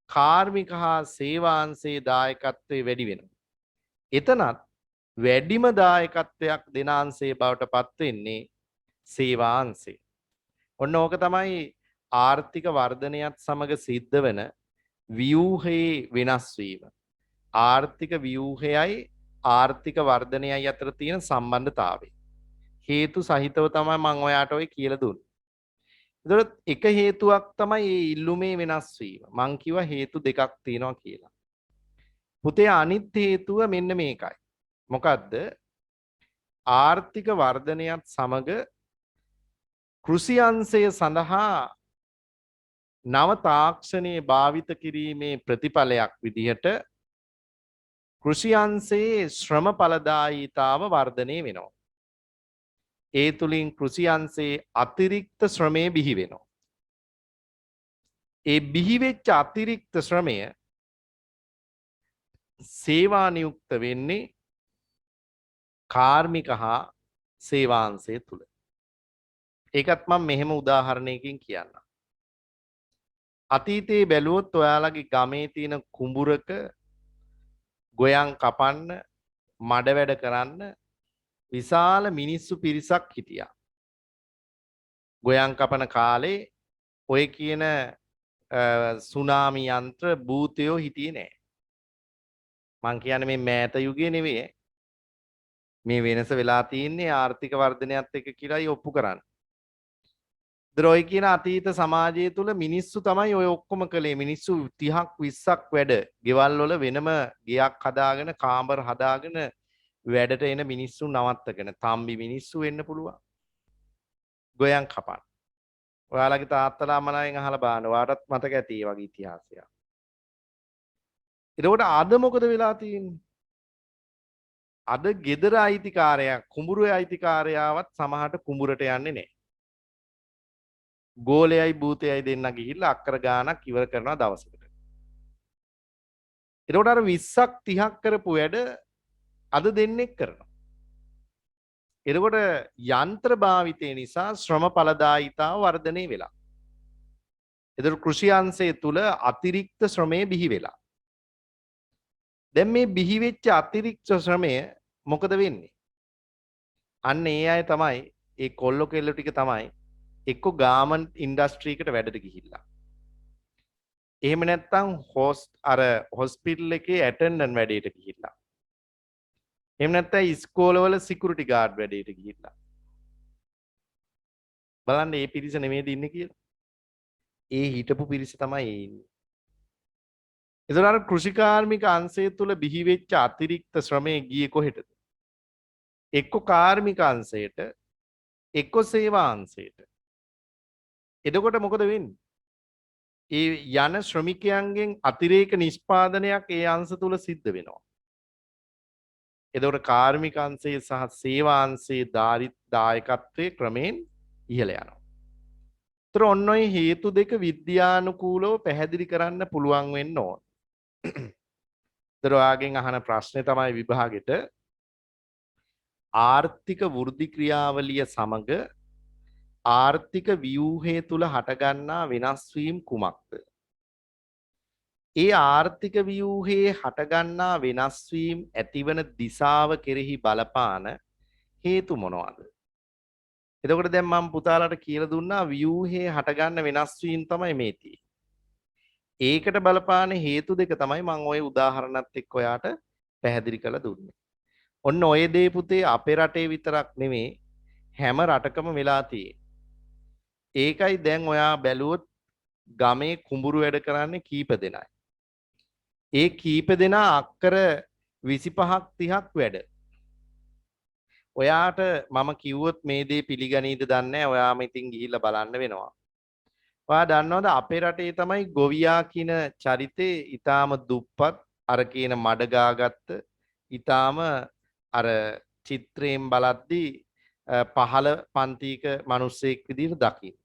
කාර්මික හා සේවා අංශයේ දායකත්වයේ වැඩි වෙනවා. එතනත් වැඩිම දායකත්වයක් දෙන අංශයේ බවට පත් වෙන්නේ සේවා අංශය. ඔන්න ඕක තමයි ආර්ථික වර්ධනයත් සමග සිද්ධ වෙන ව්‍යූහයේ වෙනස් වීම. ආර්ථික ව්‍යූහයයි ආර්ථික වර්ධනයයි අතර තියෙන සම්බන්ධතාවය. හේතු සහිතව තමයි මම ඔයාට ඔය කියලා දුන්නේ. ඒතකොට එක හේතුවක් තමයි මේ ඉල්ලුමේ වෙනස් වීම. මං කිව්වා හේතු දෙකක් තියෙනවා කියලා. පුතේ අනිත් හේතුව මෙන්න මේකයි. මොකද්ද? ආර්ථික වර්ධනයත් සමග කෘෂි අංශය සඳහා නව තාක්ෂණයේ භාවිත කිරීමේ ප්‍රතිඵලයක් විදිහට කෘෂි අංශයේ ශ්‍රම ඵලදායීතාව වර්ධනය වෙනවා. ඒ තුලින් කෘෂි අංශයේ අතිරික්ත ශ්‍රමය බිහි වෙනවා. ඒ බිහි වෙච්ච අතිරික්ත ශ්‍රමය සේවා නියුක්ත වෙන්නේ කාර්මික හා සේවා අංශය තුල. ඒකත් මම මෙහෙම උදාහරණයකින් කියන්නම්. අතීතයේ බැලුවොත් ඔයාලගේ ගමේ තියෙන කුඹුරක ගොයන් කපන්න, මඩ වැඩ කරන්න විශාල මිනිස්සු පිරිසක් හිටියා. ගොයන් කපන කාලේ ඔය කියන සුනාමි යන්ත්‍ර භූතයෝ හිටියේ නෑ. මං කියන්නේ මේ මෑත යුගයේ නෙවෙයි. මේ වෙනස වෙලා තියෙන්නේ ආර්ථික වර්ධනයත් එක්ක කියලායි ඔප්පු කරන්නේ. දරොයි කියන අතීත සමාජය තුල මිනිස්සු තමයි ඔය ඔක්කොම කළේ. මිනිස්සු 30ක් 20ක් වැඩ ගෙවල් වල වෙනම ගෙයක් හදාගෙන කාමර හදාගෙන වැඩට එන මිනිස්සු නවත්තගෙන තම්බි මිනිස්සු වෙන්න පුළුවන්. ගොයන් කපන්න. ඔයාලගේ තාත්තලා අම්මලාගෙන් අහලා බලන්න. ඔයාටත් මතක ඇති මේ වගේ ඉතිහාසයක්. එතකොට අද මොකද වෙලා තියෙන්නේ? අද ගෙදර අයිතිකාරයා කුඹුරේ අයිතිකාරයාවත් සමහරට කුඹුරට යන්නේ නැහැ. ගෝලයයි භූතයයි දෙන්න ගිහිල්ලා අක්කර ගානක් ඉවර කරනවා දවසකට. එතකොට අර 20ක් 30ක් කරපු වැඩ අද දෙන්නෙක් කරනවා. එතකොට යන්ත්‍ර භාවිතය නිසා ශ්‍රම ඵලදායීතාව වර්ධනය වෙලා. එතකොට කෘෂි අංශය තුල අතිරික්ත ශ්‍රමය බිහි වෙලා. දැන් මේ බිහි වෙච්ච අතිරික්ත ශ්‍රමය මොකද වෙන්නේ? අන්න ඒ අය තමයි ඒ කොල්ල කෙල්ල ටික තමයි එක්ක ගාමන්ට් ඉන්ඩස්ට්‍රි එකට වැඩට ගිහිල්ලා. එහෙම නැත්නම් හොස්පිටල් එකේ ඇටෙන්ඩන්ට් වැඩේට ගිහිල්ලා. එහෙම නැත්නම් ඉස්කෝලවල සිකියුරිටි ගාඩ් වැඩේට ගිහිල්ලා. බලන්න මේ පිරිස නෙමෙයිද ඉන්නේ කියලා. ඒ හිටපු පිරිස තමයි ඒ ඉන්නේ. ඒතර අර කෘෂිකාර්මික අංශය තුල බිහි වෙච්ච අතිරික්ත ශ්‍රමයේ ගියේ කොහෙටද? එක්ක කාර්මික අංශයට, එක්ක සේවා අංශයට. එතකොට මොකද වෙන්නේ? ඒ යන ශ්‍රමිකයන්ගෙන් අතිරේක නිෂ්පාදනයක් ඒ අංශ තුල සිද්ධ වෙනවා. එතකොට කාර්මික අංශයේ සහ සේවා අංශයේ දායකත්වයේ ක්‍රමෙන් ඉහළ යනවා. ඒතර ඔන්න ඔය හේතු දෙක විද්‍යානුකූලව පැහැදිලි කරන්න පුළුවන් වෙන්න ඕන. ඒතර ඔයාගෙන් අහන ප්‍රශ්නේ තමයි විභාගෙට ආර්ථික වෘද්ධි ක්‍රියාවලිය සමග ආර්ථික ව්‍යූහය තුල හටගන්නා වෙනස් වීම කුමක්ද? ඒ ආර්ථික ව්‍යූහයේ හටගන්නා වෙනස් වීම ඇතිවන දිශාව කෙරෙහි බලපාන හේතු මොනවාද? එතකොට දැන් මම පුතාලට කියලා දුන්නා ව්‍යූහයේ හටගන්න වෙනස් වීම තමයි මේ තියෙන්නේ. ඒකට බලපාන හේතු දෙක තමයි මම ওই උදාහරණත් එක්ක ඔයාට පැහැදිලි කරලා දුන්නේ. ඔන්න ඔය දේ පුතේ අපේ රටේ විතරක් නෙමෙයි හැම රටකම වෙලා තියෙන්නේ. ඒකයි දැන් ඔයා බැලුවොත් ගමේ කුඹුරු වැඩ කරන්නේ කීප දෙනයි. ඒ කීප දෙනා අක්කර 25ක් 30ක් වැඩ. ඔයාට මම කිව්වොත් මේ දේ පිළිගනීද දන්නේ නැහැ. ඔයාම ඉතින් ගිහිල්ලා බලන්න වෙනවා. ඔයා දන්නවද අපේ රටේ තමයි ගොවියා කියන චරිතේ ඊටාම දුප්පත් අර කියන මඩ ගාගත්ත ඊටාම අර චිත්‍රයෙන් බලද්දී පහළ පන්තික මිනිස්සෙක් විදිහට දකින්න.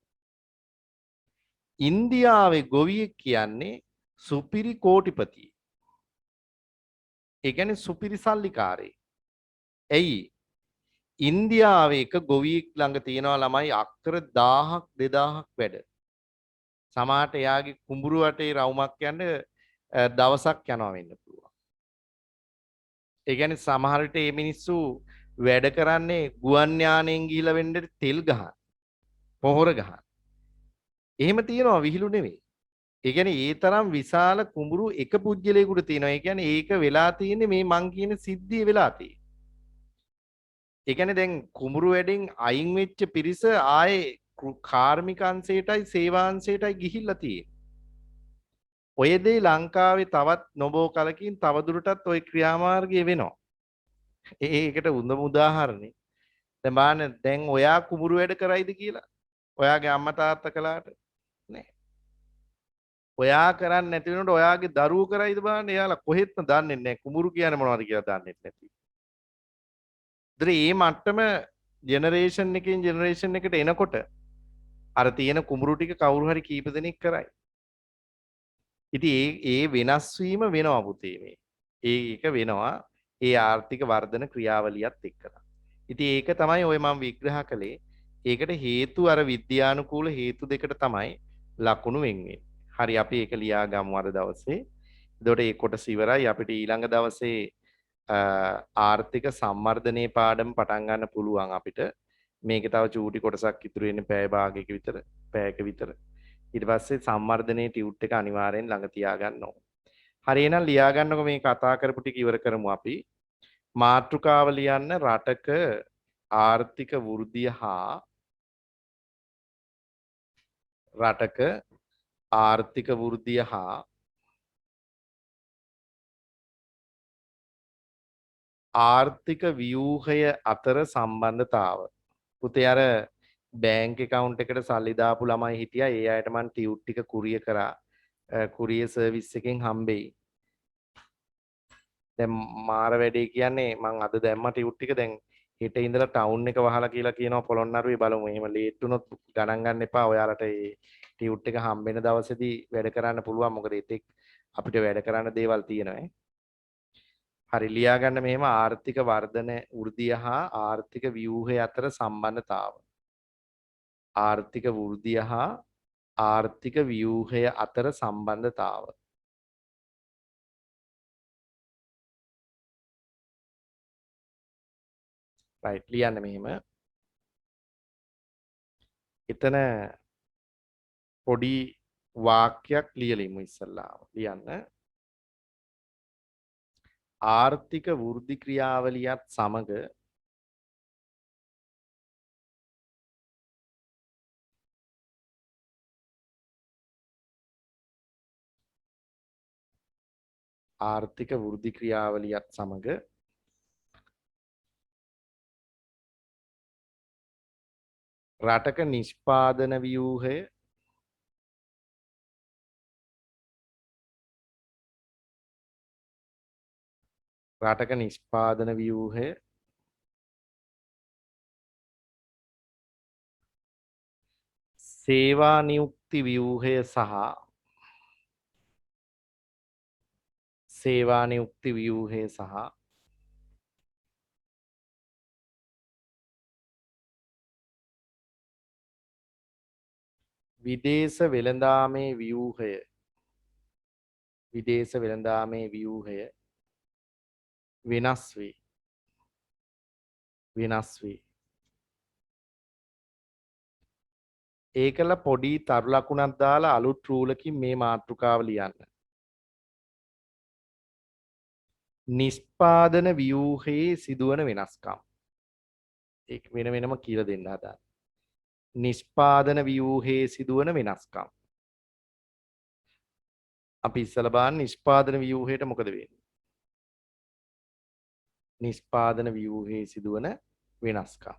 ඉන්දියාවේ ගොවියෙක් කියන්නේ සුපිරි කෝටිපති. ඒ කියන්නේ සුපිරි සල්ලිකාරයෙක්. ඇයි? ඉන්දියාවේ එක ගොවියෙක් ළඟ තියෙනවා ළමයි අක්කර 1000ක් 2000ක් වැඩ. සමහරට එයාගේ කුඹුරු වටේ රවුමක් යන්න දවසක් යනවා වෙන්න පුළුවන්. ඒ කියන්නේ සමහර විට මේ මිනිස්සු වැඩ කරන්නේ ගුවන් යානෙන් ගිහිලා වෙන්න තෙල් ගහන, පොහොර ගහන. එහෙම තියනවා විහිළු නෙවෙයි. ඒ කියන්නේ ඒ තරම් විශාල කුඹුරු එක පුජ්‍යලයකට තියෙනවා. ඒ කියන්නේ ඒක වෙලා තියෙන්නේ මේ මං කියන සිද්ධිය වෙලා තියෙන්නේ. ඒ කියන්නේ දැන් කුඹුරු වැඩෙන් අයින් වෙච්ච පිරිස ආයේ කාර්මික අංශයටයි සේවාංශයටයි ගිහිල්ලා තියෙන්නේ. ඔය දේ ලංකාවේ තවත් නොබෝ කලකින් තවදුරටත් ওই ක්‍රියාමාර්ගය වෙනවා. ඒකට උඳම උදාහරණේ. දැන් බලන්න දැන් ඔයා කුඹුරු වැඩ කරයිද කියලා? ඔයාගේ අම්මා තාත්තා කළාට නෑ. ඔයා කරන්නේ නැති වෙනකොට ඔයාගේ දරුවෝ කරයිද බලන්න එයාලා කොහෙත්ම දන්නේ නැහැ. කුඹුරු කියන්නේ මොනවද කියලා දන්නේ නැති. ඒ මට්ටම ජෙනරේෂන් එකකින් ජෙනරේෂන් එකට එනකොට අර තියෙන කුඹුරු ටික කවුරු හරි කීප දෙනෙක් කරයි. ඉතින් ඒ වෙනස් වීම වෙනවා පුතේ මේ. ඒක වෙනවා ඒ ආර්ථික වර්ධන ක්‍රියාවලියත් එක්කලා. ඉතින් ඒක තමයි ඔය මම විග්‍රහ කළේ. ඒකට හේතු අර විද්‍යානුකූල හේතු දෙකට තමයි ලකුණු වෙන්නේ. හරි අපි ඒක ලියා ගමු අද දවසේ. එතකොට ඒ කොටස ඉවරයි. අපිට ඊළඟ දවසේ ආර්ථික සම්වර්ධනයේ පාඩම පටන් ගන්න පුළුවන් අපිට. මේකේ තව චූටි කොටසක් ඉතුරු වෙන්නේ පැය භාගයක විතර, පැයක විතර. ඊට පස්සේ සම්වර්ධනයේ ටියුට් එක අනිවාර්යෙන් ළඟ තියාගන්න ඕන. හරි එහෙනම් ලියා ගන්නකො මේ කතා කරපු ටික ඉවර කරමු අපි. මාතෘකාව ලියන්න රටක ආර්ථික වෘද්ධිය හා රටක ආර්ථික වෘද්ධිය හා ආර්ථික ව්‍යූහය අතර සම්බන්ධතාව. පුතේ අර බෑන්ක් account එකට සල්ලි දාපු ළමයි හිටියා. ඒ අයට මම ටියුට් ටික කුරිය කරා. කුරිය සර්විස් එකෙන් හම්බෙයි. දැන් මාර වැඩේ කියන්නේ මං අද දැම්ම ටියුට් ටික දැන් හෙට ඉඳලා ටවුන් එක වහලා කියලා කියනවා පොළොන්නරුවේ බලමු. එහෙම ලේට් වුණොත් ගණන් ගන්න එපා. ඔයාලට ඒ ටියුට් එක හම්බෙන දවසේදී වැඩ කරන්න පුළුවන්. මොකද ඒත් අපිට වැඩ කරන්න දේවල් තියෙනවා ඈ. හරි ලියා ගන්න මෙහෙම ආර්ථික වර්ධන වෘද්ධිය හා ආර්ථික ව්‍යූහය අතර සම්බන්ධතාව. ආර්ථික වෘද්ධිය හා ආර්ථික ව්‍යූහය අතර සම්බන්ධතාව. රයිට් ලියන්න මෙහෙම. එතන පොඩි වාක්‍යයක් ලියලිමු ඉස්සල්ලාම. ලියන්න. ආර්ථික වෘද්ධි ක්‍රියාවලියත් සමග ආර්ථික වෘද්ධි ක්‍රියාවලියත් සමග රටක නිෂ්පාදන ව්‍යූහය රටක නිෂ්පාදන ව්‍යූහය සේවා නියුක්ති ව්‍යූහය සහ සේවා නියුක්ති ව්‍යූහය සහ විදේශ වෙළඳාමේ ව්‍යූහය විදේශ වෙළඳාමේ ව්‍යූහය වෙනස් වේ. ඒකල පොඩි තරු ලකුණක් දාලා අලුත් රූලකින් මේ මාතෘකාව ලියන්න. නිෂ්පාදන ව්‍යූහයේ සිදුවන වෙනස්කම්. ඒක වෙන වෙනම කියලා දෙන්න හදා. නිෂ්පාදන ව්‍යූහයේ සිදුවන වෙනස්කම්. අපි ඉස්සලා බලන්න නිෂ්පාදන ව්‍යූහයට මොකද වෙන්නේ? නිෂ්පාදන ව්‍යූහයේ සිදුවන වෙනස්කම්.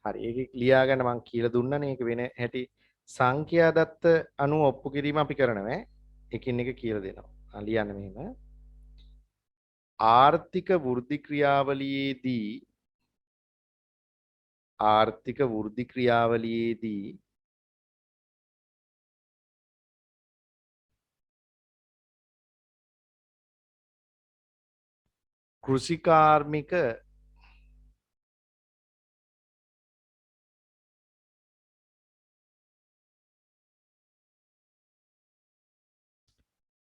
හරි. ඒක ලියා ගන්න මං කියලා දුන්නනේ ඒක වෙන හැටි සංඛ්‍යා දත්ත අනුව ඔප්පු කිරීම අපි කරනවා. එකින් එක කියලා දෙනවා. ලියන්න මෙහෙම. ආර්ථික වෘද්ධි ක්‍රියාවලියේදී ආර්ථික වෘද්ධි ක්‍රියාවලියේදී කෘෂිකාර්මික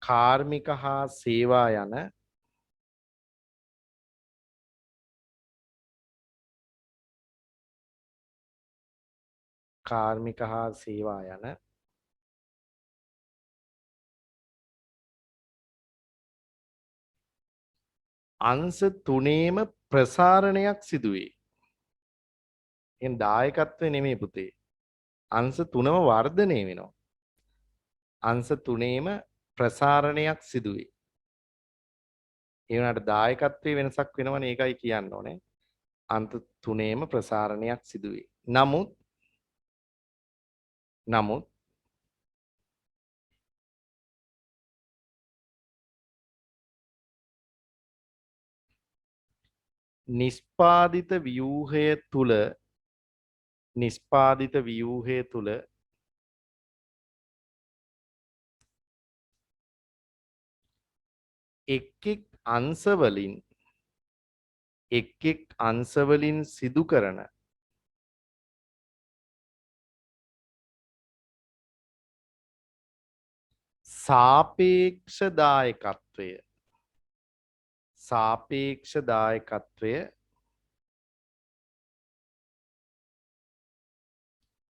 කාර්මික හා සේවා යන කාර්මික හා සේවා යන අංශ තුනේම ප්‍රසාරණයක් සිදුවේ. එහෙන් දායකත්වය නෙමෙයි පුතේ. අංශ තුනම වර්ධනය වෙනවා. අංශ තුනේම ප්‍රසාරණයක් සිදුවේ. ඒ වුණාට දායකත්වයේ වෙනසක් වෙනවනේ ඒකයි කියන්න ඕනේ. අංශ තුනේම ප්‍රසාරණයක් සිදුවේ. නමුත් නිෂ්පාදිත ව්‍යුහය තුල එක් අංශවලින් සිදු කරන සාපේක්ෂ දායකත්වය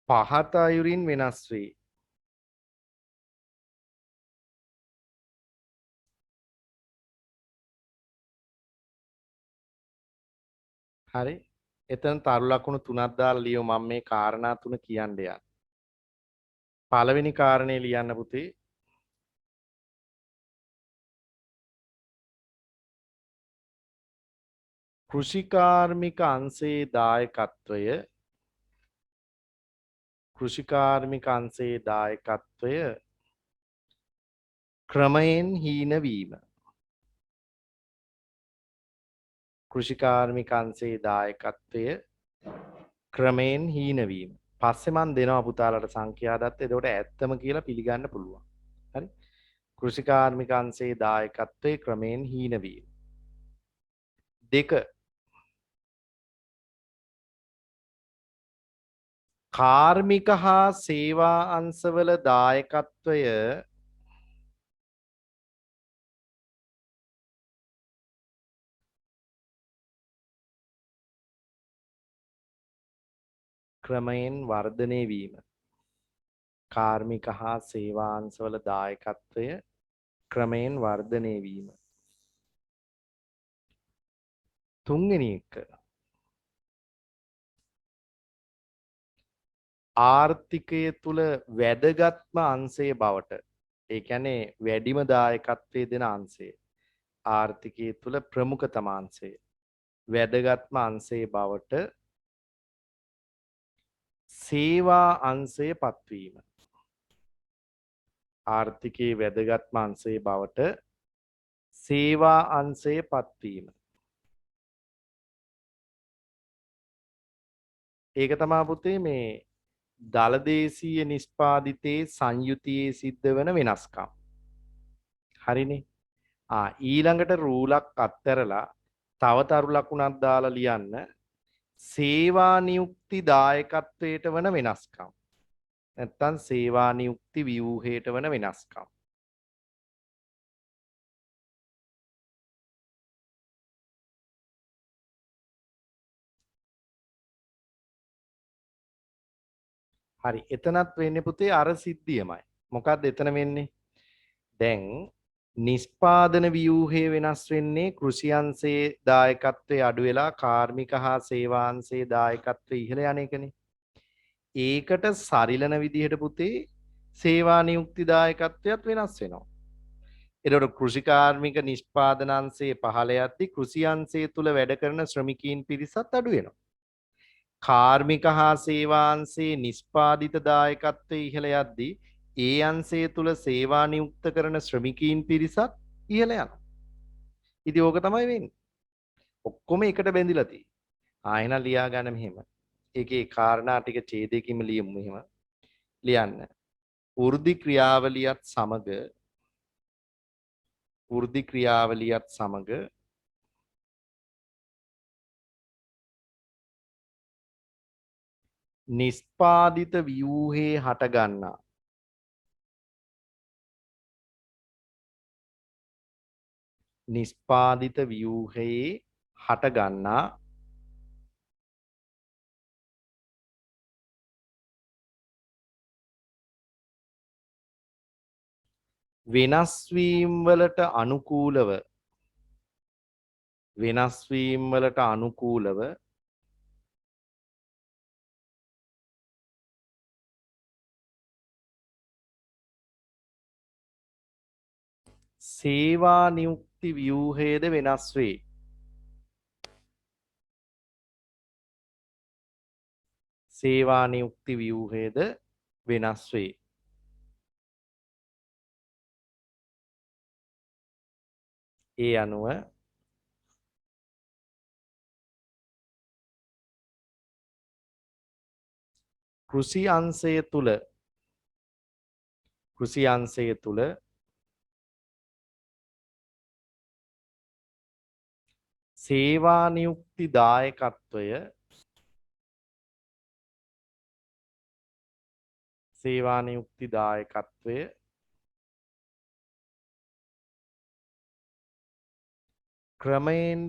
පහත අයුරින් වෙනස් වේ. හරි. එතන තරු ලකුණු තුනක් දාලා ලියමු මම මේ කාරණා තුන කියන්න යනවා. පළවෙනි කාරණේ ලියන්න පුතේ. කෘෂිකාර්මික අංශයේ දායකත්වය ක්‍රමයෙන් හීන වීම. කෘෂිකාර්මික අංශයේ දායකත්වය ක්‍රමයෙන් හීන වීම. පස්සේ මම දෙනවා පුතාලට සංඛ්‍යා දත්ත. එතකොට ඇත්තම කියලා පිළිගන්න පුළුවන්. හරි. කෘෂිකාර්මික අංශයේ දායකත්වයේ ක්‍රමයෙන් හීන වීම. 2 කාර්මික හා සේවා අංශවල දායකත්වය ක්‍රමයෙන් වර්ධනය වීම. කාර්මික හා සේවා අංශවල දායකත්වය ක්‍රමයෙන් වර්ධනය වීම. තුන්වෙනි එක ආර්ථිකය තුල වැදගත්ම අංශය බවට, ඒ කියන්නේ වැඩිම දායකත්වයේ දෙන අංශය, ආර්ථිකය තුල ප්‍රමුඛතම අංශය, වැදගත්ම අංශයේ බවට සේවා අංශය පත්වීම. ආර්ථිකයේ වැදගත්ම අංශයේ බවට සේවා අංශය පත්වීම. ඒක තමයි පුතේ මේ දලදේශීය නිෂ්පාදිතයේ සංයුතියේ සිද්ධ වෙන වෙනස්කම්. හරිනේ. ඊළඟට රූලක් අත්හැරලා තව තරු ලකුණක් දාලා ලියන්න සේවා නියුක්ති දායකත්වයට වන වෙනස්කම්. නැත්තම් සේවා නියුක්ති ව්‍යුහයට වන වෙනස්කම්. හරි. එතනත් වෙන්නේ පුතේ අර සිද්ධියමයි. මොකක්ද එතන වෙන්නේ? දැන් නිෂ්පාදන ව්‍යුහය වෙනස් වෙන්නේ කෘෂි අංශයේ දායකත්වයේ අඩු වෙලා කාර්මික හා සේවා අංශයේ දායකත්වයේ ඉහළ යන එකනේ. ඒකට සරිලන විදිහට පුතේ සේවා නියුක්ති දායකත්වයත් වෙනස් වෙනවා. එතකොට කෘෂිකාර්මික නිෂ්පාදනාංශයේ පහළ යද්දී කෘෂි අංශය තුල වැඩ කරන ශ්‍රමිකීන් පිරිසත් අඩු වෙනවා. කාර්මික හා සේවාංශයේ නිෂ්පාදිත දායකත්වයේ ඉහළ යද්දී ඒ අංශය තුල සේවා නියුක්ත කරන ශ්‍රමිකීන් පිරිසත් ඉහළ යනවා. ඉතින් ඕක තමයි වෙන්නේ. ඔක්කොම එකට බැඳිලා තියෙන්නේ. ආයෙන ලියා ගන්න මෙහෙම. ඒකේ කාරණා ටික ඡේදයකින්ම ලියමු මෙහෙම. ලියන්න. වෘද්ධි ක්‍රියාවලියත් සමග නිෂ්පාදිත ව්‍යූහයේ හටගන්නා වෙනස් වීම් වලට අනුකූලව සේවා නියුක්ති ව්‍යූහයේද වෙනස් වේ. සේවා නියුක්ති ව්‍යූහයේද වෙනස් වේ. ඒ අනුව කෘෂි අංශය තුල සේවා නියුක්ති දායකත්වය ක්‍රමයෙන්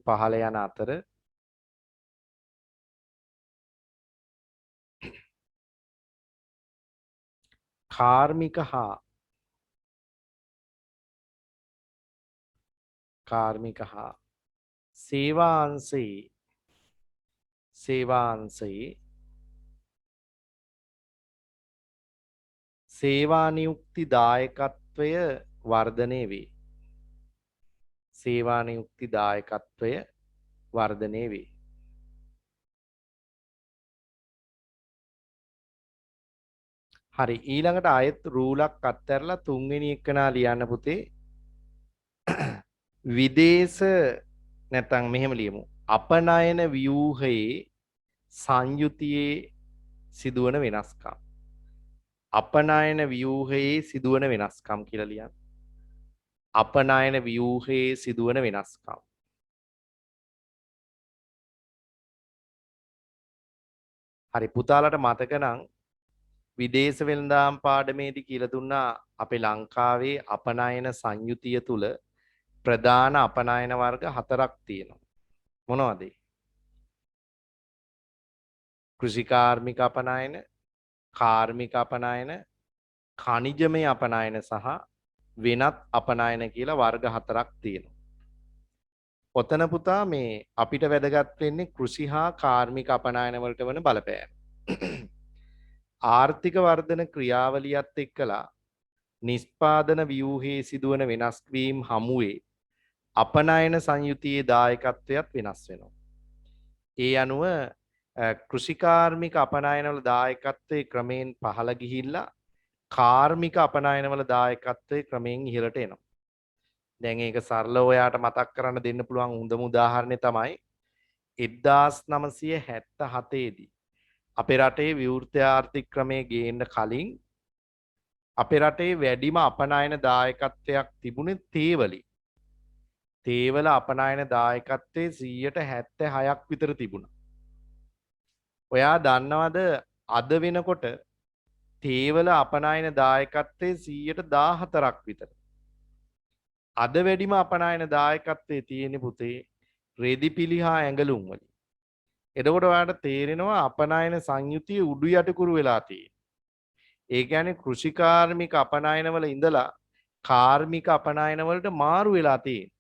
පහළ යන අතර කාර්මික හා සේවා අංශයේ සේවා නියුක්ති දායකත්වය වර්ධනය වේ. හරි ඊළඟට ආයෙත් රූලක් අත්හැරලා තුන්වෙනි එකනා ලියන්න පුතේ. විදේශ නැත්නම් මෙහෙම ලියමු. අපනයන ව්‍යූහයේ සංයුතියේ සිදුවන වෙනස්කම්. අපනයන ව්‍යූහයේ සිදුවන වෙනස්කම් කියලා ලියන්න. අපනයන ව්‍යූහයේ සිදුවන වෙනස්කම්. හරි පුතාලට මතක නම් විදේශ වෙළඳාම් පාඩමේදී කියලා දුන්නා අපේ ලංකාවේ අපනයන සංයුතිය තුල ප්‍රධාන අපනයන වර්ග 4ක් තියෙනවා. මොනවද? කෘෂිකාර්මික අපනයන, කාර්මික අපනයන, ඛනිජමය අපනයන සහ වෙනත් අපනයන කියලා වර්ග 4ක් තියෙනවා. ඔතන පුතා මේ අපිට වැදගත් වෙන්නේ කෘෂි හා කාර්මික අපනයන වලට වන බලපෑම. ආර්ථික වර්ධන ක්‍රියාවලියත් එක්කලා නිෂ්පාදන ව්‍යූහයේ සිදුවන වෙනස් වීම හමුවේ අපනයන සංයුතියේ දායකත්වයත් වෙනස් වෙනවා. ඒ අනුව කෘෂිකාර්මික අපනයන වල දායකත්වයේ ක්‍රමයෙන් පහළ ගිහිල්ලා කාර්මික අපනයන වල දායකත්වයේ ක්‍රමයෙන් ඉහළට එනවා. දැන් ඒක සරලව ඔයාට මතක් කරන්න දෙන්න පුළුවන් හොඳම උදාහරණය තමයි 1977 දී අපේ රටේ විවෘත ආර්ථික ක්‍රමයේ ගේන්න කලින් අපේ රටේ වැඩිම අපනයන දායකත්වයක් තිබුණේ තේවලේ. තේවල අපනයන දායකත්වයේ 76ක් විතර තිබුණා. ඔයා දන්නවද අද වෙනකොට තේවල අපනයන දායකත්වයේ 14ක් විතර. අද වැඩිම අපනයන දායකත්වයේ තියෙන පුතේ රෙදිපිලි හා ඇඟලුම් වලින්. එතකොට ඔයාලට තේරෙනවා අපනයන සංයුතිය උඩු යටිකුරු වෙලා තියෙන්නේ. ඒ කියන්නේ කෘෂිකාර්මික අපනයන වල ඉඳලා කාර්මික අපනයන වලට මාරු වෙලා තියෙන්නේ.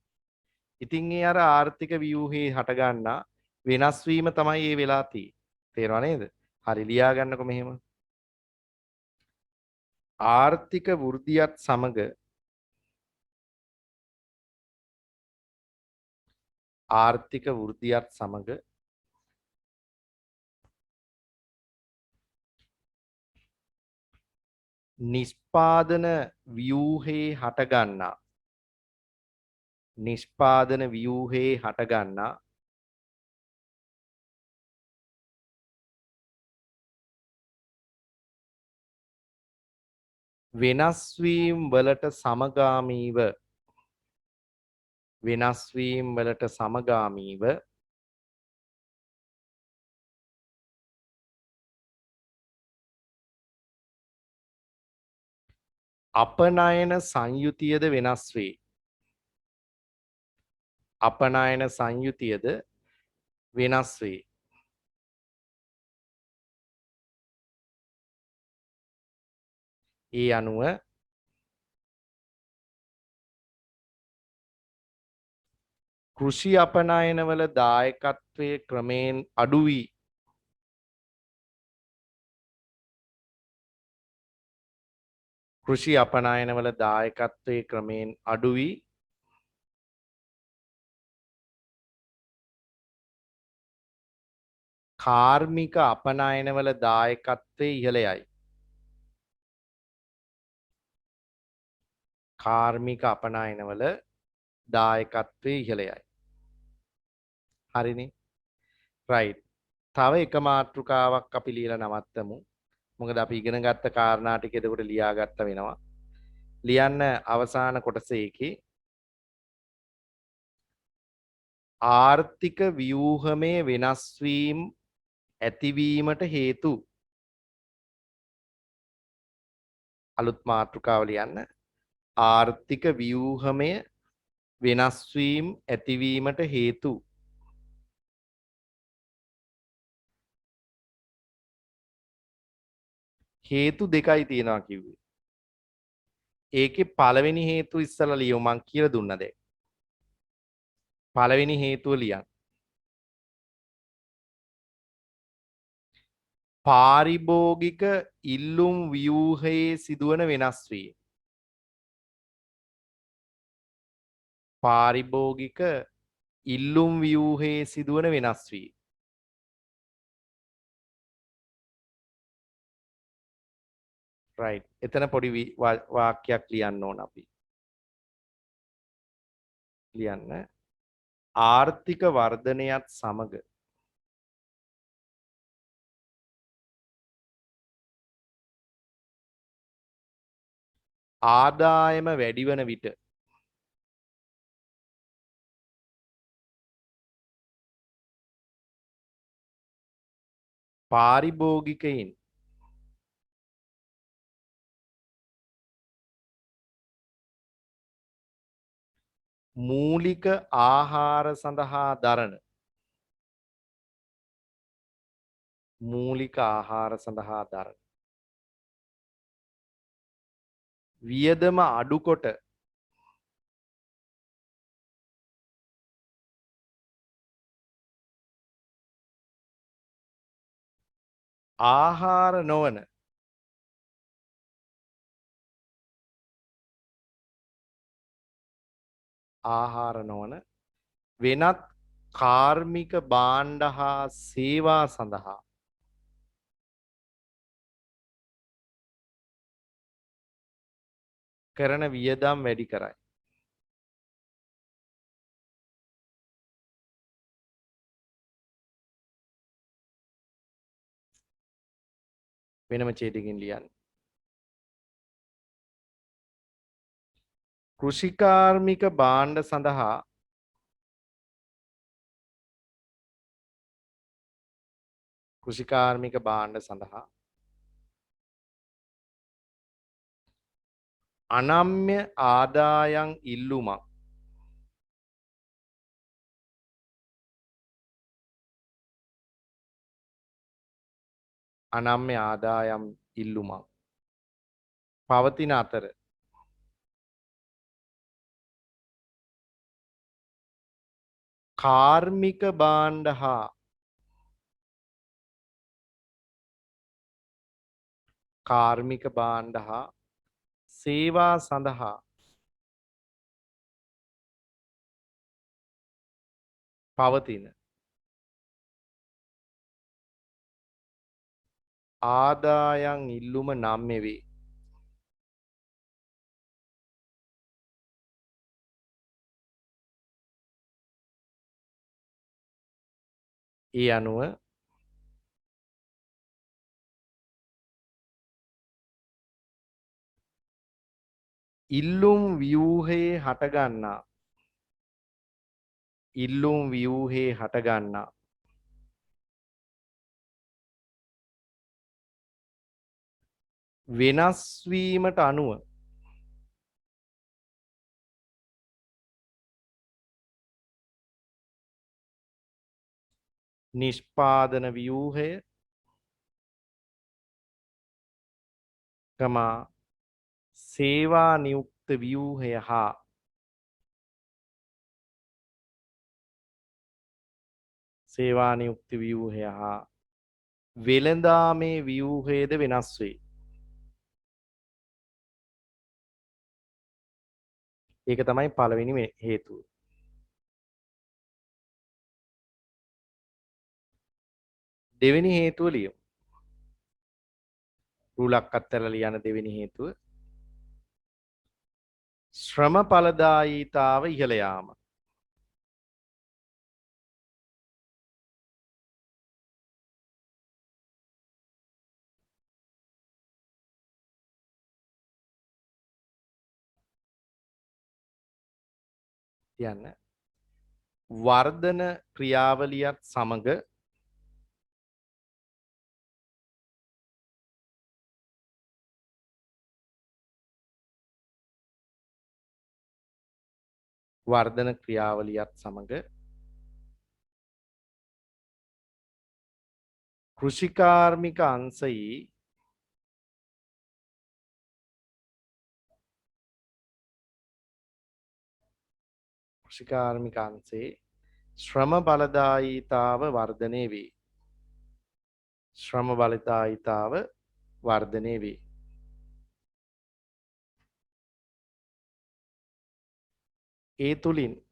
ඉතින් ඒ අර ආර්ථික ව්‍යූහේ හට ගන්නා වෙනස් වීම තමයි මේ වෙලා තියෙන්නේ. තේරෙනව නේද? හරි ලියා ගන්නකො මෙහෙම. ආර්ථික වෘද්ධියත් සමග ආර්ථික වෘද්ධියත් සමග නිෂ්පාදන ව්‍යූහයේ හටගන්නා නිෂ්පාදන ව්‍යූහයේ හටගන්නා වෙනස්වීම් වලට සමගාමීව වෙනස්වීම් වලට සමගාමීව අපනයන සංයුතියද වෙනස් වේ. අපනයන සංයුතියද වෙනස් වේ. ඒ අනුව කෘෂි අපනයනවල දායකත්වය ක්‍රමයෙන් අඩු වී කෘෂි අපනයනවල දායකත්වයේ ක්‍රමයෙන් අඩු වී කාර්මික අපනයනවල දායකත්වයේ ඉහළ යයි. කාර්මික අපනයනවල දායකත්වයේ ඉහළ යයි. හරිනේ. රයිට්. තව එක මාතෘකාවක් අපි ලියලා නවත්තමු. මොකද අපි ඉගෙන ගත්ත කාරණා ටික එතකොට ලියාගත්ත වෙනවා. ලියන්න අවසාන කොටසේ එකේ ආර්ථික ව්‍යූහමේ වෙනස් වීම ඇතිවීමට හේතු අලුත් මාතෘකාව ලියන්න ආර්ථික ව්‍යූහමය වෙනස් වීම ඇතිවීමට හේතු හේතු දෙකයි තියෙනවා කිව්වේ. ඒකේ පළවෙනි හේතුව ඉස්සලා ලියමු මං කියලා දුන්නා දැන්. පළවෙනි හේතුව ලියන්න. පාරිභෝගික ඉල්ලුම් ව්‍යූහයේ සිදුවන වෙනස් වීම. පාරිභෝගික ඉල්ලුම් ව්‍යූහයේ සිදුවන වෙනස් වීම. රයිට්. එතන පොඩි වාක්‍යයක් ලියන්න ඕන අපි. ලියන්න. ආර්ථික වර්ධනයත් සමග ආදායම වැඩිවන විට පාරිභෝගිකයින් මූලික ආහාර සඳහා දරන වියදම අඩුකොට ආහාර නොවන වෙනත් කාර්මික භාණ්ඩ හා සේවා සඳහා කරන වියදම් වැඩි කරයි. වෙනම ඡේදකින් ලියන්න. කෘෂිකාර්මික භාණ්ඩ සඳහා අනම්‍ය ආදායම් ඉල්ලුමක් පවතින අතර කාර්මික භාණ්ඩ හා සේවා සඳහා පවතින ආදායම් ඉල්ලුම නම් වේ. ඒ අනුව ඉල්ලුම් ව්‍යූහයේ හටගන්නා වෙනස් වීමට අනුව නිෂ්පාදන ව්‍යූහය කමා සේවා නියුක්ත ව්‍යූහය හා වෙළඳාමේ ව්‍යූහයද වෙනස් වේ. ඒක තමයි පළවෙනි හේතුව. දෙවෙනි හේතුව ලියමු. රුලක් අත්හැරලා ලියන දෙවෙනි හේතුව ශ්‍රම ඵලදායීතාව ඉහළ යාම. කියන්න වර්ධන ක්‍රියාවලියත් සමග කෘෂිකාර්මික අංශයේ ශ්‍රම බලදායීතාව වර්ධනය වේ. ඒ තුලින්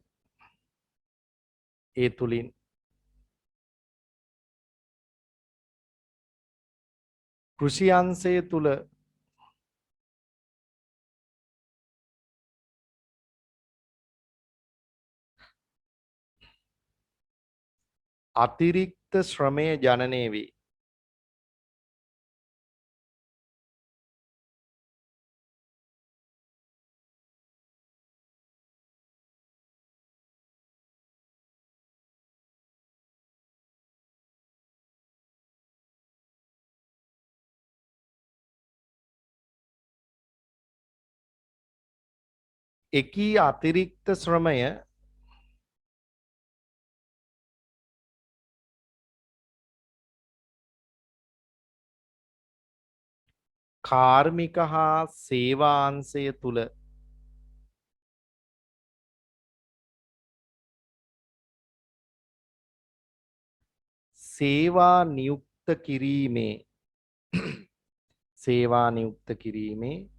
කෘෂි අංශය තුල අතිරික්ත ශ්‍රමය ජනනය වේ. එකී අතිරික්ත ශ්‍රමය කාර්මික හා සේවා අංශය තුල සේවා නියුක්ත කිරීමේ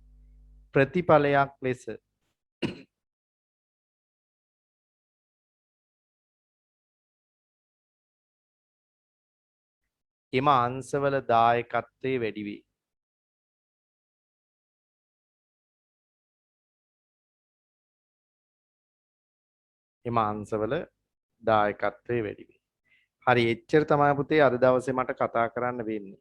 ප්‍රතිඵලයක් ලෙස එම අංශවල දායකත්වය වැඩි වේ. හරි එච්චර තමයි පුතේ අද දවසේ මට කතා කරන්න වෙන්නේ.